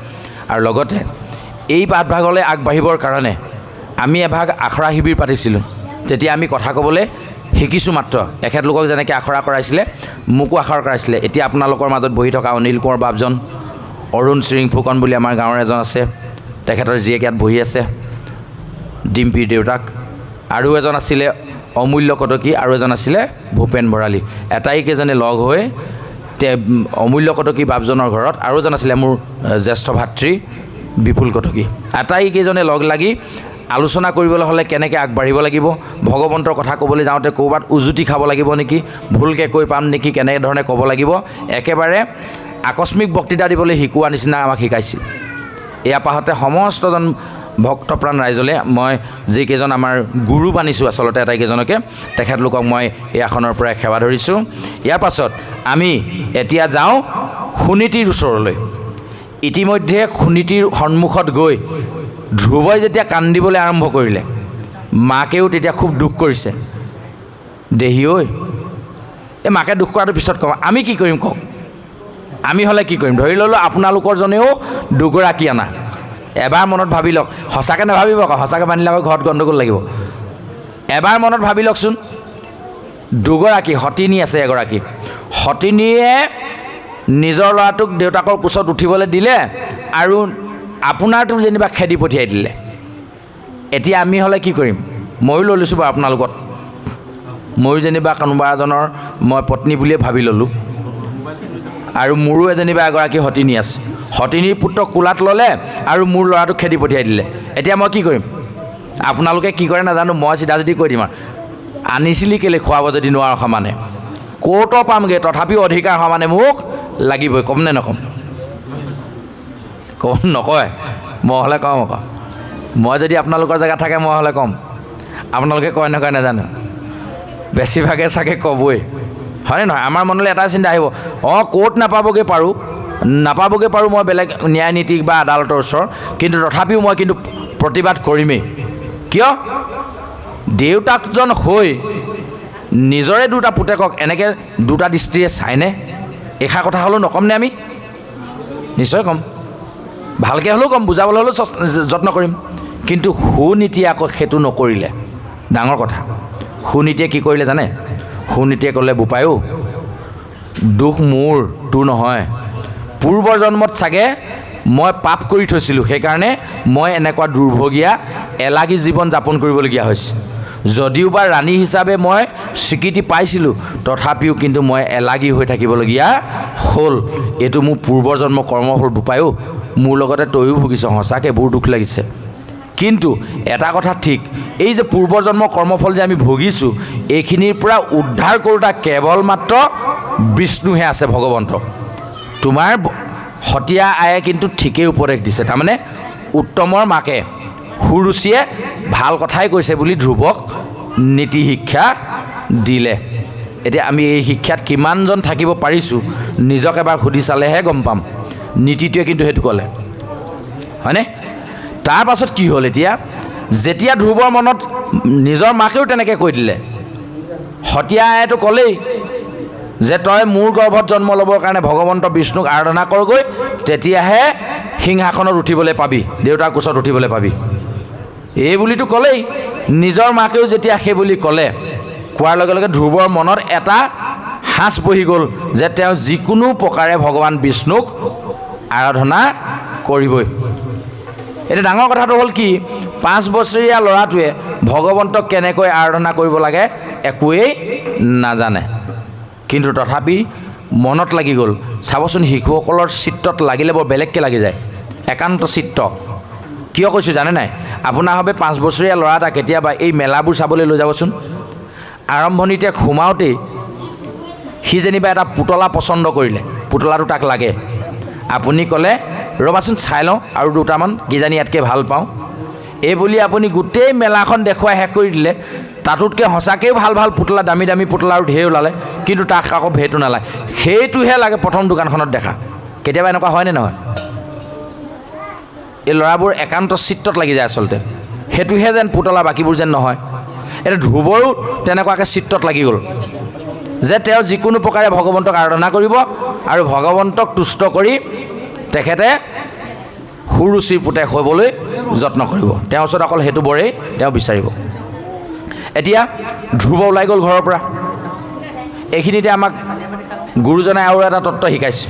আৰু লগতে এই পাঠভাগলৈ আগবাঢ়িবৰ কাৰণে আমি এভাগ আখৰা শিবিৰ পাতিছিলোঁ। তেতিয়া আমি কথা ক'বলৈ শিকিছোঁ মাত্ৰ, এখেতলোকক যেনেকৈ আখৰা কৰাইছিলে মোকো আখৰা কৰাইছিলে। এতিয়া আপোনালোকৰ মাজত বহি থকা অনিল কোঁৱৰ বাপজন, অৰুণ শ্ৰীং ফুকন বুলি আমাৰ গাঁৱৰ এজন আছে, তেখেতৰ জীয়েক ইয়াত বহি আছে, ডিম্পীৰ দেউতাক, আৰু এজন আছিলে অমূল্য কটকী, আৰু এজন আছিলে ভূপেন ভৰালী। এটাইকেইজনে লগ হৈ অমূল্য কটকী বাপজনৰ ঘৰত, আৰু এজন আছিলে মোৰ জ্যেষ্ঠ ভাতৃ বিপুল কটকী, আটাইকেইজনে লগ লাগি আলোচনা কৰিবলৈ হ'লে কেনেকৈ আগবাঢ়িব লাগিব, ভগৱন্তৰ কথা ক'বলৈ যাওঁতে ক'ৰবাত উজুতি খাব লাগিব নেকি, ভুলকৈ কৈ পাম নেকি, কেনেধৰণে ক'ব লাগিব, একেবাৰে আকস্মিক বক্তৃতা দিবলৈ শিকোৱা নিচিনা আমাক শিকাইছিল। এয়া পাহতে সমস্তজন ভক্তপ্ৰাণ ৰাইজলে মই যিকেইজন আমাৰ গুৰু মানিছোঁ আচলতে আটাইকেইজনকে, তেখেতলোকক মই এই আসনৰ পৰাই সেৱা ধৰিছোঁ। ইয়াৰ পাছত আমি এতিয়া যাওঁ সুনীতিৰ ওচৰলৈ। ইতিমধ্যে সুনীতিৰ সন্মুখত গৈ ধ্ৰুৱই যেতিয়া কান্দিবলৈ আৰম্ভ কৰিলে, মাকেও তেতিয়া খুব দুখ কৰিছে। দেহী ঐ, এই মাকে দুখ কৰাটোৰ পিছত কওঁ, আমি কি কৰিম কওক, আমি হ'লে কি কৰিম? ধৰি ল'লোঁ আপোনালোকৰ জনেও দুগৰাকী আনা। এবাৰ মনত ভাবি লওক, সঁচাকৈ নাভাবিব আকৌ, সঁচাকৈ মানিলে আকৌ ঘৰত গণ্ডগোল লাগিব। এবাৰ মনত ভাবি লওকচোন, দুগৰাকী সতিনী আছে, এগৰাকী সতিনীয়ে নিজৰ ল'ৰাটোক দেউতাকৰ কোচত উঠিবলৈ দিলে আৰু আপোনাৰটো যেনিবা খেদি পঠিয়াই দিলে। এতিয়া আমি হ'লে কি কৰিম? ময়ো লৈ লৈছোঁ বাৰু আপোনালোকত, ময়ো যেনিবা কোনোবা এজনৰ মই পত্নী বুলিয়ে ভাবি ল'লোঁ, আৰু মোৰো যেনিবা এগৰাকী সতিনী আছে। সতিনীৰ পুত্ৰক কোলাত ল'লে আৰু মোৰ ল'ৰাটোক খেদি পঠিয়াই দিলে। এতিয়া মই কি কৰিম? আপোনালোকে কি কৰে নাজানো, মই চিধা চিধি কৈ দিম আৰু, আনিছিলি কেলৈ খুৱাব যদি নোৱাৰ সমানে, ক'ৰ্টৰ পামগৈ, তথাপিও অধিকাৰ সমানে মোক লাগিবই। ক'ম নে নক'ম? ক'ম নকয়? মই হ'লে কওঁ আকৌ, মই যদি আপোনালোকৰ জেগাত থাকে মই হ'লে ক'ম। আপোনালোকে কয় নকয় নাজানো, বেছিভাগে চাগে ক'বই, হয়নে নহয়? আমাৰ মনলৈ এটা চিন্তা আহিব, অঁ ক'ৰ্ট নাপাবগৈ পাৰোঁ, মই বেলেগ ন্যায় নীতি বা আদালতৰ ওচৰ, কিন্তু তথাপিও মই কিন্তু প্ৰতিবাদ কৰিমেই। কিয়? দেউতাকজন হৈ নিজৰে দুটা পুতেকক এনেকৈ দুটা দৃষ্টিৰে চাইনে? এষাৰ কথা হ'লেও নক'মনে আমি? নিশ্চয় ক'ম, ভালকৈ হ'লেও ক'ম, বুজাবলৈ হ'লেও যত্ন কৰিম। কিন্তু সুনীতিয়ে আকৌ সেইটো নকৰিলে। ডাঙৰ কথা, সুনীতিয়ে কি কৰিলে জানে? সুনীতিয়ে ক'লে, বোপায়ো দুখ মোৰ, তোৰ নহয়। পূৰ্বৰ জন্মত চাগে মই পাপ কৰি থৈছিলোঁ, সেইকাৰণে মই এনেকুৱা দুৰ্ভগীয়া এলাগী জীৱন যাপন কৰিবলগীয়া হৈছে। যদিওবা ৰাণী হিচাপে মই স্বীকৃতি পাইছিলোঁ, তথাপিও কিন্তু মই এলাগী হৈ থাকিবলগীয়া হ'ল। এইটো মোৰ পূৰ্বৰ জন্মৰ কৰ্মফল বোপায়ো, মোৰ লগতে তয়ো ভুগিছ, সঁচাকৈ বৰ দুখ লাগিছে। কিন্তু এটা কথা ঠিক, এই যে পূৰ্বৰ জন্মৰ কৰ্মফল যে আমি ভুগিছোঁ, এইখিনিৰ পৰা উদ্ধাৰ কৰোঁতা কেৱল মাত্ৰ বিষ্ণুহে আছে, ভগৱন্ত। তোমাৰ সতীয়া আয়ে কিন্তু ঠিকেই উপদেশ দিছে, তাৰমানে উত্তমৰ মাকে সুৰুচিয়ে ভাল কথাই কৈছে বুলি ধ্ৰুৱক নীতি শিক্ষা দিলে। এতিয়া আমি এই শিক্ষাত কিমানজন থাকিব পাৰিছোঁ নিজক এবাৰ সুধি চালেহে গম পাম। নীতিটোৱে কিন্তু সেইটো ক'লে, হয়নে? তাৰ পাছত কি হ'ল? এতিয়া যেতিয়া ধ্ৰুৱৰ মনত নিজৰ মাকেও তেনেকৈ কৈ দিলে, সতীয়া আয়েতো ক'লেই যে তই মোৰ গৰ্ভত জন্ম ল'বৰ কাৰণে ভগৱন্ত বিষ্ণুক আৰাধনা কৰগৈ, তেতিয়াহে সিংহাসনত উঠিবলৈ পাবি, দেউতাৰ কোচত উঠিবলৈ পাবি, এই বুলিতো ক'লেই। নিজৰ মাকেও যেতিয়া সেই বুলি ক'লে, কোৱাৰ লগে লগে ধ্ৰুৱৰ মনত এটা সাঁচ বহি গ'ল যে তেওঁ যিকোনো প্ৰকাৰে ভগৱান বিষ্ণুক আৰাধনা কৰিবই। এতিয়া ডাঙৰ কথাটো হ'ল কি, 5 বছৰীয়া ল'ৰাটোৱে ভগৱন্তক কেনেকৈ আৰাধনা কৰিব লাগে একোৱেই নাজানে, কিন্তু তথাপি মনত লাগি গ'ল। চাবচোন, শিশুসকলৰ চিত্ৰত লাগিলে বৰ বেলেগকৈ লাগি যায়, একান্ত চিত্ত। কিয় কৈছোঁ জানে নাই? আপোনাৰ হবে 5 বছৰীয়া ল'ৰা এটা কেতিয়াবা এই মেলাবোৰ চাবলৈ লৈ যাবচোন। আৰম্ভণিতে সোমাওঁতেই সি যেনিবা এটা পুতলা পচন্দ কৰিলে, পুতলাটো তাক লাগে। আপুনি ক'লে ৰ'বাচোন চাই লওঁ আৰু দুটামান, কিজানি ইয়াতকৈ ভাল পাওঁ, এই বুলি আপুনি গোটেই মেলাখন দেখুৱাই শেষ কৰি দিলে। তাতোতকৈ সঁচাকৈও ভাল ভাল পুতলা, দামী দামী পুতলা আৰু ঢেৰ ওলালে, কিন্তু তাক আকৌ সেইটো নালাগে, সেইটোহে লাগে প্ৰথম দোকানখনত দেখা। কেতিয়াবা এনেকুৱা হয়নে নহয়? এই ল'ৰাবোৰ একান্ত চিত্ৰত লাগি যায় আচলতে, সেইটোহে যেন পুতলা, বাকীবোৰ যেন নহয়। এতিয়া ধ্ৰুৱৰো তেনেকুৱাকৈ চিত্ৰত লাগি গ'ল যে তেওঁ যিকোনো প্ৰকাৰে ভগৱন্তক আৰাধনা কৰিব আৰু ভগৱন্তক তুষ্ট কৰি তেখেতে সুৰুচিৰ পুতেক হ'বলৈ যত্ন কৰিব। তেওঁৰ ওচৰত অকল সেইটো বৰেই তেওঁ বিচাৰিব। এতিয়া ধ্ৰুৱ ওলাই গ'ল ঘৰৰ পৰা। এইখিনিতে আমাক গুৰুজনাই আৰু এটা তত্ত্ব শিকাইছে।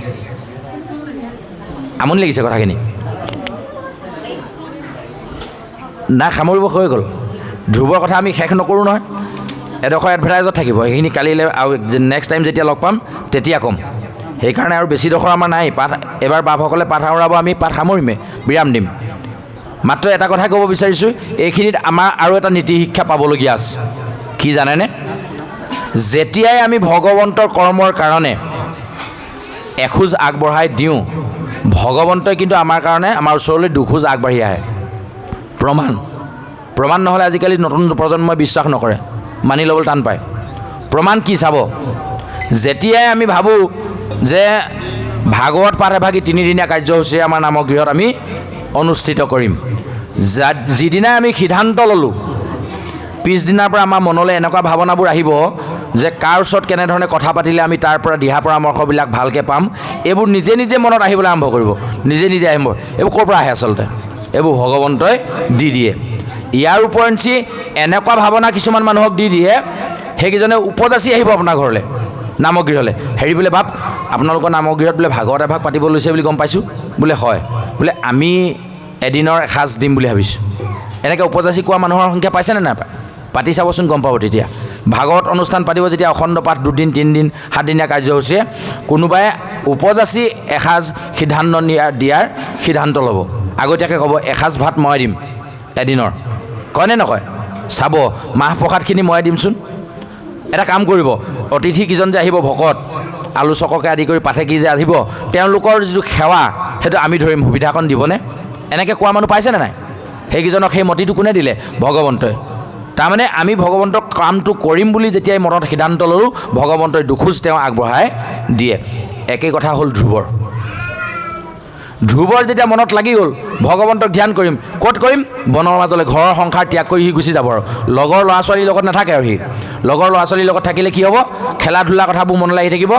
আমনি লাগিছে কথাখিনি না, সামৰিব হৈ গ'ল। ধ্ৰুৱৰ কথা আমি শেষ নকৰোঁ নহয়, এডোখৰ এডভাৰটাইজত থাকিব, সেইখিনি কালিলৈ আৰু নেক্সট টাইম যেতিয়া লগ পাম তেতিয়া ক'ম। সেইকাৰণে আৰু বেছিডোখৰ আমাৰ নাই পাঠ। এবাৰ বাপসকলে পাঠ সামৰাব, আমি পাঠ সামৰিমেই, বিৰাম দিম। মাত্ৰ এটা কথাই ক'ব বিচাৰিছোঁ, এইখিনিত আমাৰ আৰু এটা নীতি শিক্ষা পাবলগীয়া আছে। কি জানেনে? যেতিয়াই আমি ভগৱন্তৰ কৰ্মৰ কাৰণে এখোজ আগবঢ়াই দিওঁ, ভগৱন্তই কিন্তু আমাৰ কাৰণে আমাৰ ওচৰলৈ দুখোজ আগবাঢ়ি আহে। প্ৰমাণ নহ'লে আজিকালি নতুন প্ৰজন্মই বিশ্বাস নকৰে, মানি ল'বলৈ টান পায়। প্ৰমাণ কি চাব, যেতিয়াই আমি ভাবোঁ যে ভাগৱত পাঠ এভাগি 3দিনীয়া কাৰ্যসূচী আমাৰ নামগৃহত আমি অনুষ্ঠিত কৰিম, যিদিনাই আমি সিদ্ধান্ত ল'লোঁ, পিছদিনাৰ পৰা আমাৰ মনলৈ এনেকুৱা ভাৱনাবোৰ আহিব যে কাৰ ওচৰত কেনেধৰণে কথা পাতিলে আমি তাৰ পৰা দিহা পৰামৰ্শবিলাক ভালকৈ পাম, এইবোৰ নিজে নিজে মনত আহিবলৈ আৰম্ভ কৰিব, নিজে আহিব। এইবোৰ ক'ৰ পৰা আহে আচলতে? এইবোৰ ভগৱন্তই দি দিয়ে। ইয়াৰ উপৰঞ্চি এনেকুৱা ভাৱনা কিছুমান মানুহক দি দিয়ে, সেইকেইজনে উপজাচি আহিব আপোনাৰ ঘৰলৈ, নামগৃহলৈ। হেৰি বোলে বাপ, আপোনালোকৰ নামগৃহত বোলে ভাগৱত এভাগ পাতিব লৈছে বুলি গম পাইছোঁ। বোলে হয়, বোলে আমি এদিনৰ এসাঁজ দিম বুলি ভাবিছোঁ। এনেকৈ উপজাচি কোৱা মানুহৰ সংখ্যা পাইছেনে নাপায়? পাতি চাবচোন, গম পাব তেতিয়া। ভাগৱত অনুষ্ঠান পাতিব যেতিয়া অখণ্ড পাঠ 2 দিন 3 দিন 7 দিনীয়া কাৰ্যসূচীয়ে, কোনোবাই উপজাচি এসাঁজ সিদ্ধান্ত দিয়াৰ সিদ্ধান্ত ল'ব, আগতীয়াকৈ ক'ব এসাঁজ ভাত মই দিম এদিনৰ, কয়নে নকয়? চাব, মাহ প্ৰসাদখিনি মই দিমচোন। এটা কাম কৰিব, অতিথি কেইজন যে আহিব, ভকত আলোচককে আদি কৰি পাঠেকি যে আহিব, তেওঁলোকৰ যিটো সেৱা সেইটো আমি ধৰিম, সুবিধাকণ দিবনে? এনেকৈ কোৱা মানুহ পাইছেনে নাই? সেইকেইজনক সেই মতিটো কোনে দিলে? ভগৱন্তই। তাৰমানে আমি ভগৱন্তক কামটো কৰিম বুলি যেতিয়াই মনত সিদ্ধান্ত ল'লোঁ, ভগৱন্তই দুখোজ তেওঁ আগবঢ়াই দিয়ে। একেই কথা হ'ল ধ্ৰুৱৰ যেতিয়া মনত লাগি গ'ল ভগৱন্তক ধ্যান কৰিম, ক'ত কৰিম? বনৰ মাজলৈ, ঘৰৰ সংসাৰ ত্যাগ কৰি সি গুচি যাব আৰু লগৰ ল'ৰা ছোৱালীৰ লগত নাথাকে। আৰু সি লগৰ ল'ৰা ছোৱালীৰ লগত থাকিলে কি হ'ব? খেলা ধূলা কথাবোৰ মনলৈ আহি থাকিব,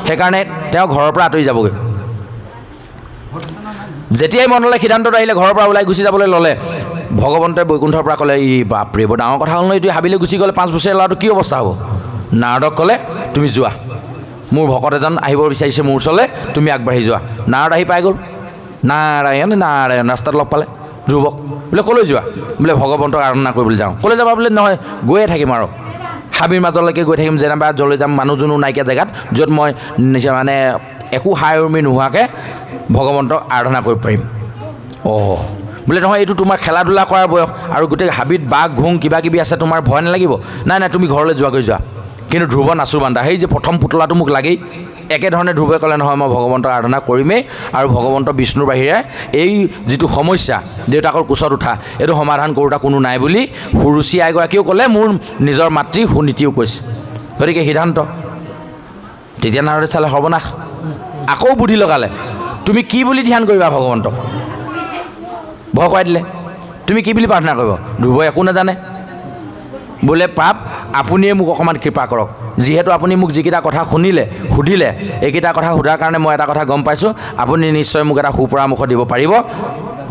সেইকাৰণে তেওঁ ঘৰৰ পৰা আঁতৰি যাবগৈ। যেতিয়াই মনলৈ সিদ্ধান্তটো আহিলে, ঘৰৰ পৰা ওলাই গুচি যাবলৈ ল'লে, ভগৱন্তই বৈকুণ্ঠৰ পৰা ক'লে, ই বাপৰে বৰ ডাঙৰ কথা হ'ল নহয়, এইটো হাবিলৈ গুচি গ'লে 5 বছৰীয়া ল'ৰাটো কি অৱস্থা হ'ব? নাৰদক ক'লে, তুমি যোৱা, মোৰ ভকত এজন আহিব বিচাৰিছে মোৰ ওচৰলৈ, তুমি আগবাঢ়ি যোৱা। নাৰদ আহি পাই গ'ল। নাৰায়ণ ৰাস্তাত লগ পালে ধ্ৰুৱক। বোলে ক'লৈ যোৱা? বোলে ভগৱন্তক আৰাধনা কৰিবলৈ যাওঁ। ক'লৈ যাবা? বোলে নহয়, গৈয়ে থাকিম আৰু হাবিৰ মাজলৈকে গৈ থাকিম, যেনিবা যলৈ যাম, মানুহজনো নাইকিয়া জেগাত, য'ত মই মানে একো হাই উৰ্মি নোহোৱাকৈ ভগৱন্তক আৰাধনা কৰিব পাৰিম। অঁ, বোলে নহয়, এইটো তোমাৰ খেলা ধূলা কৰাৰ বয়স, আৰু গোটেই হাবিত বাঘ ঘোং কিবা কিবি আছে, তোমাৰ ভয় নালাগিব? নাই, তুমি ঘৰলৈ যোৱাগৈ যোৱা। কিন্তু ধ্ৰুৱ নাচোৰ বান্ধা, সেই যে প্ৰথম পুতলাটো মোক লাগেই, একেধৰণে ধ্ৰুৱে ক'লে, নহয়, মই ভগৱন্তক আৰাধনা কৰিমেই, আৰু ভগৱন্ত বিষ্ণুৰ বাহিৰে এই যিটো সমস্যা দেউতাকৰ কোচত উঠা, এইটো সমাধান কৰোঁতা কোনো নাই বুলি সুৰুচি আইগৰাকীও ক'লে, মোৰ নিজৰ মাতৃ সুনীতিও কৈছে। গতিকে সিদ্ধান্ত। তেতিয়া নাৰদে চালে সৰ্বনাশ, আকৌ বুদ্ধি লগালে, তুমি কি বুলি ধ্যান কৰিবা ভগৱন্তক? ভয় খুৱাই দিলে, তুমি কি বুলি প্ৰাৰ্থনা কৰিব? ধ্ৰুৱই একো নাজানে। বোলে পাপ, আপুনিয়ে মোক অকণমান কৃপা কৰক, যিহেতু আপুনি মোক যিকেইটা কথা সুধিলে, এইকেইটা কথা সোধাৰ কাৰণে মই এটা কথা গম পাইছোঁ, আপুনি নিশ্চয় মোক এটা সুপৰামৰ্শ দিব পাৰিব।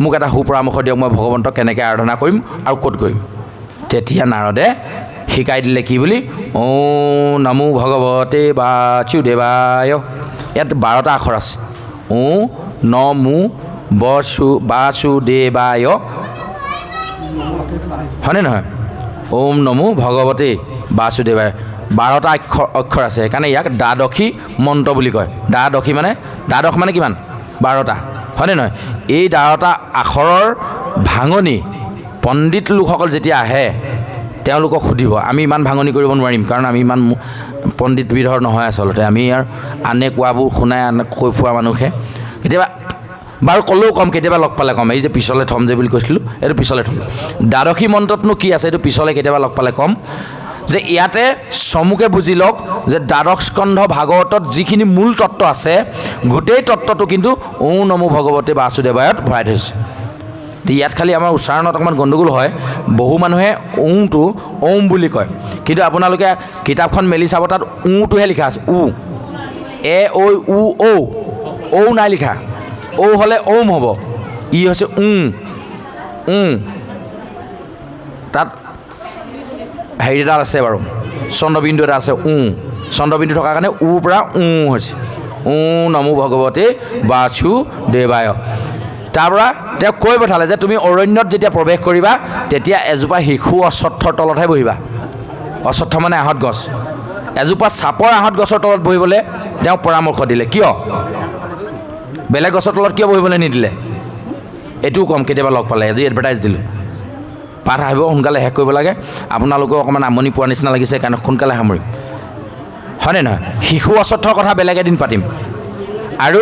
মোক এটা সুপৰামৰ্শ দিয়ক, মই ভগৱন্তক কেনেকৈ আৰাধনা কৰিম আৰু ক'ত কৰিম। তেতিয়া নাৰদে শিকাই দিলে কি বুলি, ঔঁ নমো ভগৱতে বাসুদেৱায়। ইয়াত 12টা আখৰ আছে। ঔঁ নমো বাসুদেৱায়, হয়নে নহয়? ওম নমো ভগৱতে বাসুদেৱায়, 12টা অক্ষৰ আছে, সেইকাৰণে ইয়াক দ্বাদশী মন্ত্ৰ বুলি কয়। দ্বাদশী মানে, দ্বাদশ মানে কিমান? 12টা, হয়নে নহয়? এই 12টা আখৰৰ ভাঙনি পণ্ডিত লোকসকল যেতিয়া আহে, তেওঁলোকক সুধিব। আমি ইমান ভাঙনি কৰিব নোৱাৰিম, কাৰণ আমি ইমান পণ্ডিত বিধৰ নহয় আচলতে, আমি আৰু আনে কোৱাবোৰ শুনাই কৈ ফুৰা মানুহে। কেতিয়াবা বাৰু ক'লেও ক'ম, কেতিয়াবা লগ পালে ক'ম, এই যে পিছলৈ থ'ম যে বুলি কৈছিলোঁ, এইটো পিছলৈ থ'ম। দ্বাদশী মন্ত্ৰতনো কি আছে, এইটো পিছলৈ কেতিয়াবা লগ পালে ক'ম। যে ইয়াতে চমুকে বুজি লওক যে দ্বাদশ স্কন্ধ ভাগৱতত যিখিনি মূল তত্ত্ব আছে, গোটেই তত্ত্বটো কিন্তু ঔঁ নমো ভগৱতে বাসুদেৱায়ত ভৰাই থৈছে। ইয়াত খালি আমাৰ উচ্চাৰণত অকণমান গণ্ডগোল হয়, বহু মানুহে ঔঁটো ওম বুলি কয়, কিন্তু আপোনালোকে কিতাপখন মেলি চাব, তাত ঔটোহে লিখা আছে, উ, এ ঐ উ ঔ নাই লিখা। ঔ হ'লে ওম হ'ব, ই হৈছে তাত হেৰি এডাল আছে বাৰু, চন্দ্ৰবিন্দু এটা আছে, চন্দ্ৰবিন্দু থকাৰ কাৰণে উৰ পৰা হৈছে। ঔঁ নমো ভগৱতে বাসুদেৱায়। তাৰপৰা তেওঁ কৈ পঠালে যে তুমি অৰণ্যত যেতিয়া প্ৰৱেশ কৰিবা, তেতিয়া এজোপা শিশু অশ্বত্থৰ তলতহে বহিবা। অশ্বত্থ মানে আহঁত গছ, এজোপা চাপৰ আহঁত গছৰ তলত বহিবলৈ তেওঁ পৰামৰ্শ দিলে। কিয়? বেলেগ গছৰ তলত কিয় বহিবলৈ নিদিলে? এইটোও কম কেতিয়াবা লগ পালে আজি এডভাৰটাইজ দিলোঁ পাঠ আহিব সোনকালে শেষ কৰিব লাগে আপোনালোকেও অকণমান আমনি পোৱা নিচিনা লাগিছে কাৰণে সোনকালে সামৰিম হয়নে নহয় শিশু অশ্বত্থৰ কথা বেলেগ এদিন পাতিম আৰু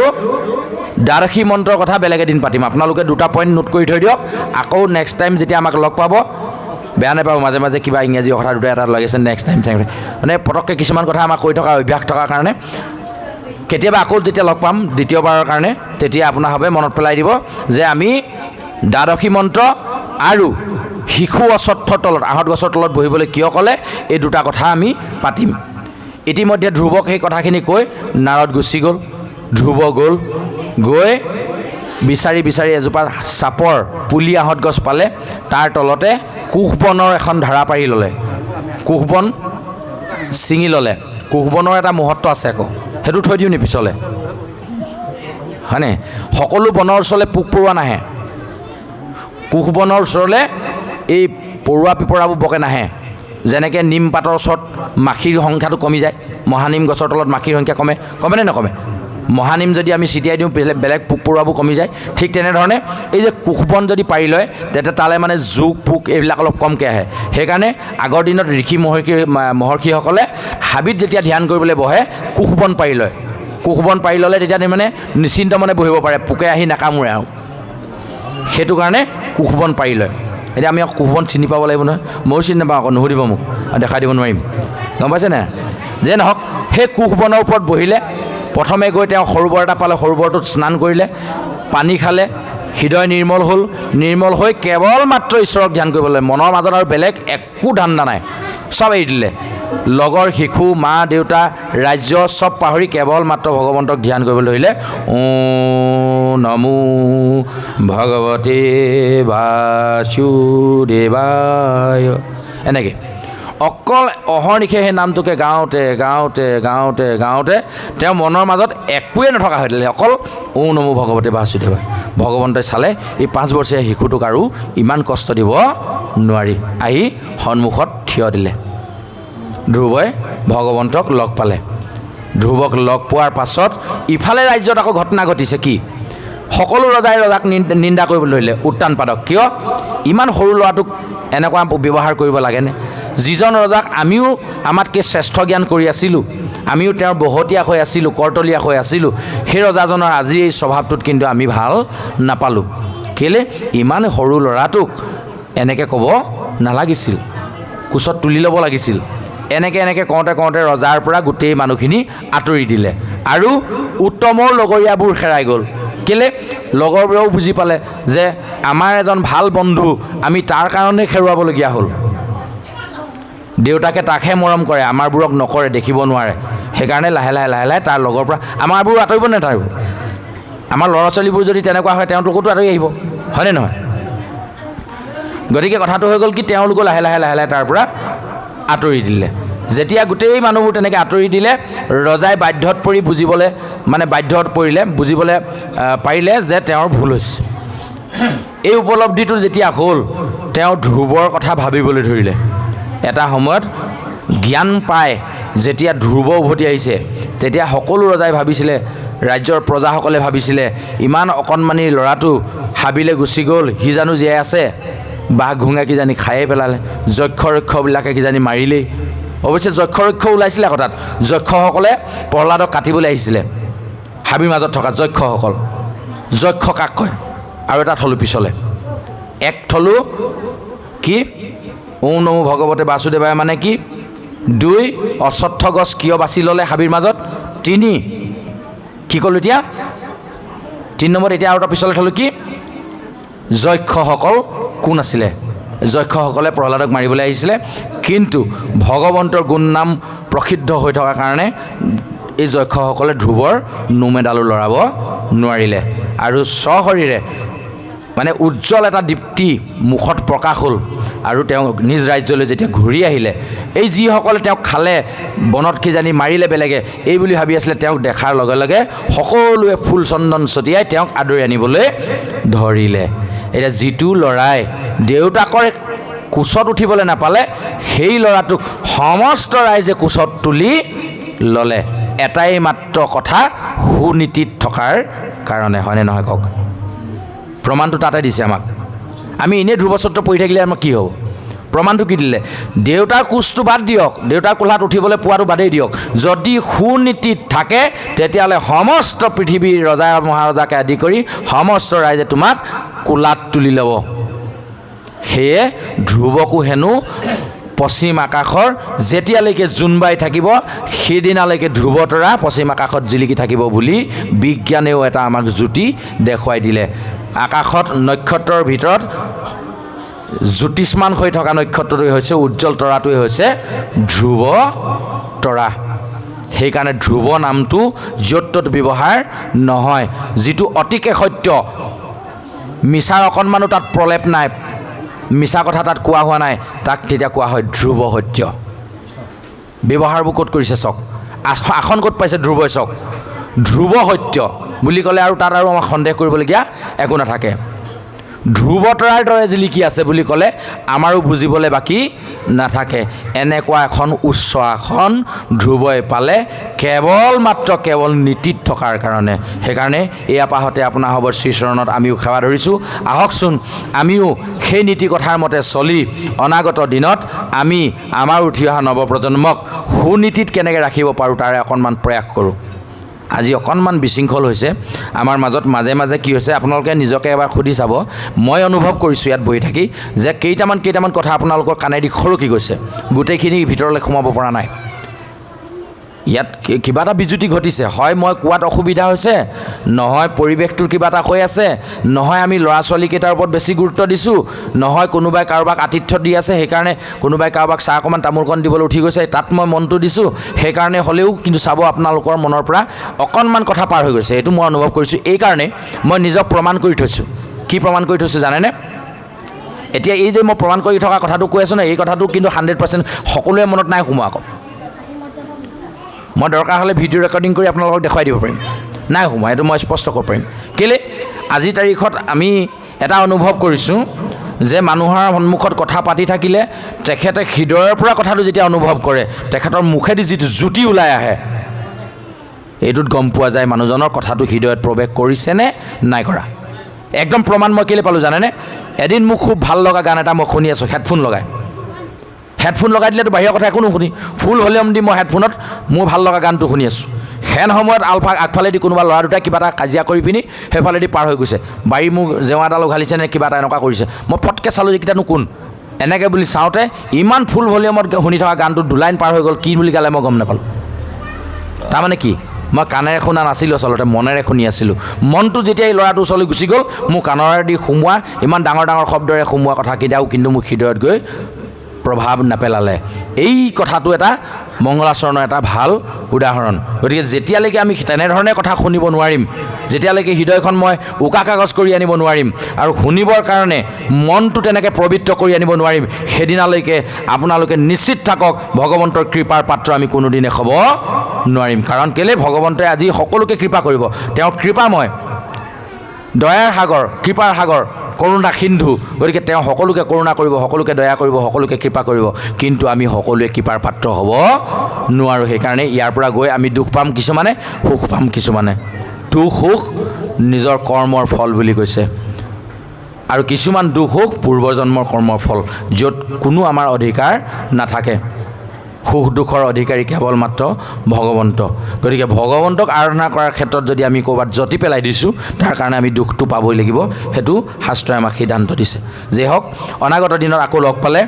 দ্বাদশী মন্ত্ৰৰ কথা বেলেগ এদিন পাতিম আপোনালোকে দুটা পইণ্ট নোট কৰি থৈ দিয়ক আকৌ নেক্সট টাইম যেতিয়া আমাক লগ পাব বেয়া নাপাব মাজে মাজে কিবা ইংৰাজী কথা দুটা এটা লাগিছে নেক্সট টাইম মানে পটককৈ কিছুমান কথা আমাক কৈ থকা অভ্যাস থকাৰ কাৰণে কেতিয়াবা আকৌ যেতিয়া লগ পাম দ্বিতীয়বাৰৰ কাৰণে তেতিয়া আপোনাৰ হবে মনত পেলাই দিব যে আমি দ্বাদশী মন্ত্ৰ আৰু শিশু অশ্বত্থৰ তলত আহঁত গছৰ তলত বহিবলৈ কিয় ক'লে এই দুটা কথা আমি পাতিম ইতিমধ্যে ধ্ৰুৱক সেই কথাখিনি কৈ নাৰদ গুচি গ'ল ধ্ৰুৱ গ'ল গৈ বিচাৰি বিচাৰি এজোপা চাপৰ পুলি আহঁত গছ পালে তাৰ তলতে কুশবনৰ এখন ধাৰা পাৰি ল'লে কুশবন ছিঙি ল'লে কুশবনৰ এটা মহত্ব আছে আকৌ সেইটো থৈ দিওঁ নি পিছলৈ হয়নে সকলো বনৰ ওচৰলৈ পোক পৰুৱা নাহে কুশবনৰ ওচৰলৈ এই পৰুৱা পিপৰাবোৰ বকে নাহে যেনেকৈ নিম পাতৰ ওচৰত মাখিৰ সংখ্যাটো কমি যায় মহানিম গছৰ তলত মাখিৰ সংখ্যা কমেনে নকমে মহানিম যদি আমি ছিটিয়াই দিওঁ বেলেগ পোক পৰুৱাবোৰ কমি যায় ঠিক তেনেধৰণে এই যে কুশবন যদি পাৰি লয় তেতিয়া তালৈ মানে জোক পোক এইবিলাক অলপ কমকৈ আহে সেইকাৰণে আগৰ দিনত ঋষি মহৰ্ষিসকলে হাবিত যেতিয়া ধ্যান কৰিবলৈ বহে কুশবন পাৰি লয় কুশবন পাৰি ল'লে তেতিয়া মানে নিশ্চিন্ত মনে বহিব পাৰে পোকে আহি নাকামোৰে আৰু সেইটো কাৰণে কুশবন পাৰি লয় এতিয়া আমি কুশবন চিনি পাব লাগিব নহয় ময়ো চিনি নাপাওঁ আকৌ নুসুধিব মোক দেখাই দিব নোৱাৰিম গম পাইছেনে যে নহওক সেই কুশবনৰ ওপৰত বহিলে প্ৰথমে গৈ তেওঁ সৰোবৰ এটা পালে সৰোবৰটোত স্নান কৰিলে পানী খালে হৃদয় নিৰ্মল হ'ল নিৰ্মল হৈ কেৱল মাত্ৰ ঈশ্বৰক ধ্যান কৰিবলৈ মনৰ মাজত আৰু বেলেগ একো ধান্দা নাই চব এৰি দিলে লগৰ শিশু মা দেউতা ৰাজ্য চব পাহৰি কেৱল মাত্ৰ ভগৱন্তক ধ্যান কৰিবলৈ ধৰিলে নমো ভগৱতে বাসুদেৱায় এনেকৈ অকল অহৰ্নিশে সেই নামটোকে গাওঁতে গাওঁতে গাওঁতে গাওঁতে তেওঁ মনৰ মাজত একোৱে নথকা হৈ দিলে অকল নমো ভগৱতে বাসুদেৱায় ভগৱন্তই চালে এই 5 বছৰীয়া শিশুটোক আৰু ইমান কষ্ট দিব নোৱাৰি আহি সন্মুখত থিয় দিলে ধ্ৰুৱই ভগৱন্তক লগ পালে ধ্ৰুৱক লগ পোৱাৰ পাছত ইফালে ৰাজ্যত আকৌ ঘটনা ঘটিছে কি সকলো ৰজাই ৰজাক নিন্দা কৰিবলৈ ধৰিলে উত্তানপাদক কিয় ইমান সৰু ল'ৰাটোক এনেকুৱা ব্যৱহাৰ কৰিব লাগেনে যিজন ৰজাক আমিও আমাতকৈ শ্ৰেষ্ঠ জ্ঞান কৰি আছিলোঁ আমিও তেওঁৰ বহতীয়া হৈ আছিলোঁ কৰ্তলীয়া হৈ আছিলোঁ সেই ৰজাজনৰ আজি এই স্বভাৱটোত কিন্তু আমি ভাল নাপালোঁ কেলৈ ইমান সৰু ল'ৰাটোক এনেকৈ ক'ব নালাগিছিল কোচত তুলি ল'ব লাগিছিল এনেকৈ কওঁতে কওঁতে ৰজাৰ পৰা গোটেই মানুহখিনি আঁতৰি দিলে আৰু উত্তমৰ লগৰীয়াবোৰ হেৰাই গ'ল কেলৈ লগৰবোৰেও বুজি পালে যে আমাৰ এজন ভাল বন্ধু আমি তাৰ কাৰণে হেৰুৱাবলগীয়া হ'ল দেউতাকে তাকহে মৰম কৰে আমাৰবোৰক নকৰে দেখিব নোৱাৰে সেইকাৰণে লাহে লাহে তাৰ লগৰ পৰা আমাৰবোৰ আঁতৰিব নাটাৰিব আমাৰ ল'ৰা ছোৱালীবোৰ যদি তেনেকুৱা হয় তেওঁলোকতো আঁতৰি আহিব হয়নে নহয় গতিকে কথাটো হৈ গ'ল কি তেওঁলোকো লাহে লাহে তাৰ পৰা আঁতৰি দিলে যেতিয়া গোটেই মানুহবোৰ তেনেকৈ আঁতৰি দিলে ৰজাই বাধ্যত পৰিলে বুজিবলৈ পাৰিলে যে তেওঁৰ ভুল হৈছে এই উপলব্ধিটো যেতিয়া হ'ল তেওঁ ধ্ৰুৱৰ কথা ভাবিবলৈ ধৰিলে এটা সময়ত জ্ঞান পায় যেতিয়া ধ্ৰুৱ উভতি আহিছে তেতিয়া সকলো ৰজাই ভাবিছিলে ৰাজ্যৰ প্ৰজাসকলে ভাবিছিলে ইমান অকণমানি ল'ৰাটো হাবিলৈ গুচি গ'ল সি জানো জীয়াই আছে বাঘ ঘোঙা কিজানি খায়ে পেলালে যক্ষৰক্ষবিলাকে কিজানি মাৰিলেই অৱশ্যে যক্ষৰক্ষ ওলাইছিলে আকৌ তাত যক্ষসকলে প্ৰহ্লাদক কাটিবলৈ আহিছিলে হাবিৰ মাজত থকা যক্ষসকল যক্ষ কাক কয় আৰু এটা থলোঁ পিছলৈ এক থলোঁ কি নমো ভগৱতে বাসুদেৱায় মানে কি 2 অশ্বত্থ গছ কিয় বাছি ল'লে হাবিৰ মাজত 3 কি ক'লোঁ এতিয়া 3 নম্বৰত এতিয়া আৰু এটা পিছলৈ থলোঁ কি যক্ষসকল কোন আছিলে যক্ষসকলে প্ৰহ্লাদক মাৰিবলৈ আহিছিলে কিন্তু ভগৱন্তৰ গুণ নাম প্ৰসিদ্ধ হৈ থকাৰ কাৰণে এই যক্ষসকলে ধ্ৰুৱৰ নোম এডালো লৰাব নোৱাৰিলে আৰু সশৰীৰে মানে উজ্জ্বল এটা দীপ্তি মুখত প্ৰকাশ হ'ল আৰু তেওঁ নিজ ৰাজ্যলৈ যেতিয়া ঘূৰি আহিলে এই যিসকলে তেওঁক খালে বনত কিজানি মাৰিলে বেলেগে এই বুলি ভাবি আছিলে তেওঁক দেখাৰ লগে লগে সকলোৱে ফুল চন্দন ছটিয়াই তেওঁক আদৰি আনিবলৈ ধৰিলে এতিয়া যিটো ল'ৰাই দেউতাকৰ কোচত উঠিবলৈ নাপালে সেই ল'ৰাটোক সমস্ত ৰাইজে কোচত তুলি ল'লে এটাই মাত্ৰ কথা সুনীতিত থকাৰ কাৰণে হয়নে নহয় কওক প্ৰমাণটো তাতে দিছে আমাক। আমি এনেই ধ্ৰুৱ চৰিত্ৰ পঢ়ি থাকিলে আমাক কি হ'ব? প্ৰমাণটো কি দিলে? দেউতাৰ কোচটো বাদ দিয়ক, দেউতাৰ কোলাত উঠিবলৈ পোৱাটো বাদেই দিয়ক, যদি সুনীতিত থাকে তেতিয়াহ'লে সমস্ত পৃথিৱীৰ ৰজা মহাৰজাকে আদি কৰি সমস্ত ৰাইজে তোমাক কোলাত তুলি ল'ব। সেয়ে ধ্ৰুৱকো হেনো পশ্চিম আকাশৰ যেতিয়ালৈকে জোনবাই থাকিব সেইদিনালৈকে ধ্ৰুৱতৰা পশ্চিম আকাশত জিলিকি থাকিব বুলি বিজ্ঞানেও এটা আমাক জ্যোতি দেখুৱাই দিলে। আকাশত নক্ষত্ৰৰ ভিতৰত জ্যোতিষ্মান হৈ থকা নক্ষত্ৰটোৱে হৈছে উজ্জ্বল তৰাটোৱে হৈছে ধ্ৰুৱ তৰা। সেইকাৰণে ধ্ৰুৱ নামটো য'ত ত'ত ব্যৱহাৰ নহয়, যিটো অতিকে সত্য, মিছাৰ অকণমানো তাত প্ৰলেপ নাই, মিছা কথা তাত কোৱা হোৱা নাই, তাক তেতিয়া কোৱা হয় ধ্ৰুৱ সত্য। ব্যৱহাৰবোৰ ক'ত কৰিছে চাওক, আসন ক'ত পাইছে ধ্ৰুৱই চাওক। ধ্ৰুৱ সত্য বুলি ক'লে আৰু তাত আৰু আমাক সন্দেহ কৰিবলগীয়া একো নাথাকে। ধ্ৰুৱতৰাৰ দৰে জিলিকি আছে বুলি ক'লে আমাৰো বুজিবলৈ বাকী নাথাকে। এনেকুৱা এখন উচ্চ আসন ধ্ৰুৱই পালে কেৱল নীতিত থকাৰ কাৰণে। সেইকাৰণে এই আপাহতে আপোনাৰ হ'ব শ্ৰীচৰণত আমিও সেৱা ধৰিছোঁ। আহকচোন আমিও সেই নীতি কথাৰ মতে চলি অনাগত দিনত আমি আমাৰ উঠি অহা নৱপ্ৰজন্মক সুনীতিত কেনেকৈ ৰাখিব পাৰোঁ তাৰে অকণমান প্ৰয়াস কৰোঁ। আজি অকণমান বিশৃংখল হৈছে আমাৰ মাজত, মাজে মাজে কি হৈছে আপোনালোকে নিজকে এবাৰ সুধি চাব। মই অনুভৱ কৰিছোঁ ইয়াত বহি থাকি যে কেইটামান কথা আপোনালোকৰ কাণেদি সৰকি গৈছে, গোটেইখিনি ভিতৰলৈ সোমাব পৰা নাই। ইয়াত কিবা এটা বিজুতি ঘটিছে, হয় মই কোৱাত অসুবিধা হৈছে, নহয় পৰিৱেশটোৰ কিবা এটা হৈ আছে, নহয় আমি ল'ৰা ছোৱালীকেইটাৰ ওপৰত বেছি গুৰুত্ব দিছোঁ, নহয় কোনোবাই কাৰোবাক আতিথ্য দি আছে সেইকাৰণে কোনোবাই কাৰোবাক চাহ অকণমান তামোলকণ দিবলৈ উঠি গৈছে তাত মই মনটো দিছোঁ, সেইকাৰণে হ'লেও কিন্তু চাব আপোনালোকৰ মনৰ পৰা অকণমান কথা পাৰ হৈ গৈছে। এইটো মই অনুভৱ কৰিছোঁ, এইকাৰণে মই নিজক প্ৰমাণ কৰি থৈছোঁ। কি প্ৰমাণ কৰি থৈছোঁ জানেনে? এতিয়া এই যে মই প্ৰমাণ কৰি থকা কথাটো কৈ আছোঁ ন, এই কথাটো কিন্তু 100% সকলোৱে মনত নাই সোমোৱা। আকৌ মই দৰকাৰ হ'লে ভিডিঅ' ৰেকৰ্ডিং কৰি আপোনালোকক দেখুৱাই দিব পাৰিম, নাই সোমোৱা, এইটো মই স্পষ্ট কৰিব পাৰিম। কেলৈ আজিৰ তাৰিখত আমি এটা অনুভৱ কৰিছোঁ যে মানুহৰ সন্মুখত কথা পাতি থাকিলে তেখেতে হৃদয়ৰ পৰা কথাটো যেতিয়া অনুভৱ কৰে তেখেতৰ মুখেদি যিটো জ্যোতি ওলাই আহে এইটোত গম পোৱা যায় মানুহজনৰ কথাটো হৃদয়ত প্ৰৱেশ কৰিছেনে নাই কৰা। একদম প্ৰমাণ মই কেলৈ পালোঁ জানেনে? এদিন মোক খুব ভাল লগা গান এটা মই শুনি আছোঁ হেডফোন লগাই দিলেতো বাহিৰৰ কথা একো নুশুনি, ফুল ভলিউম দি মই হেডফোনত মোৰ ভাল লগা গানটো শুনি আছোঁ। সেন সময়ত আগফালেদি কোনোবা ল'ৰা দুটাই কিবা এটা কাজিয়া কৰি পিনি সেইফালেদি পাৰ হৈ গৈছে, বাৰী মোৰ জেওৰা এডাল উঘালিছে নে কিবা এটা এনেকুৱা কৰিছে। মই পটকৈ চালোঁ এইকেইটানো কোন, এনেকৈ বুলি চাওঁতে ইমান ফুল ভলিউমত শুনি থকা গানটো দুলাইন পাৰ হৈ গ'ল, কি বুলি গালে মই গম নাপালোঁ। তাৰমানে কি, মই কাণেৰে শুনা নাছিলোঁ, আচলতে মনেৰে শুনি আছিলোঁ। মনটো যেতিয়া এই ল'ৰাটোৰ ওচৰলৈ গুচি গ'ল, মোৰ কাণৰেদি সোমোৱা ইমান ডাঙৰ শব্দৰে সোমোৱা কথাকেইটাও কিন্তু মোৰ হৃদয়ত গৈ প্ৰভাৱ নেপেলালে। এই কথাটো এটা মংগলাচৰণৰ এটা ভাল উদাহৰণ। গতিকে যেতিয়ালৈকে আমি তেনেধৰণে কথা শুনিব নোৱাৰিম, যেতিয়ালৈকে হৃদয়খন মই উকা কাগজ কৰি আনিব নোৱাৰিম আৰু শুনিবৰ কাৰণে মনটো তেনেকৈ পবিত্ৰ কৰি আনিব নোৱাৰিম, সেইদিনালৈকে আপোনালোকে নিশ্চিত থাকক ভগৱন্তৰ কৃপাৰ পাত্ৰ আমি কোনোদিনে হ'ব নোৱাৰিম। কাৰণ কেলৈ, ভগৱন্তই আজি সকলোকে কৃপা কৰিব, তেওঁৰ কৃপাময়, দয়াৰ সাগৰ, কৃপাৰ সাগৰ, কৰোণা সিন্ধু। গতিকে তেওঁ সকলোকে কৰোণা কৰিব, সকলোকে দয়া কৰিব, সকলোকে কৃপা কৰিব, কিন্তু আমি সকলোৱে কৃপাৰ পাত্ৰ হ'ব নোৱাৰোঁ। সেইকাৰণে ইয়াৰ পৰা গৈ আমি দুখ পাম কিছুমানে, সুখ পাম কিছুমানে। দুখ সুখ নিজৰ কৰ্মৰ ফল বুলি কৈছে, আৰু কিছুমান দুখ সুখ পূৰ্বজন্মৰ কৰ্মৰ ফল, য'ত কোনো আমাৰ অধিকাৰ নাথাকে। সুখ দুখৰ অধিকাৰী কেৱল মাত্ৰ ভগৱন্ত। গতিকে ভগৱন্তক আৰাধনা কৰাৰ ক্ষেত্ৰত যদি আমি ক'ৰবাত জতি পেলাই দিছোঁ তাৰ কাৰণে আমি দুখটো পাবই লাগিব, সেইটো শাস্ত্ৰই আমাক সিদ্ধান্ত দিছে। যে হওক, অনাগত দিনত আকৌ লগ পালে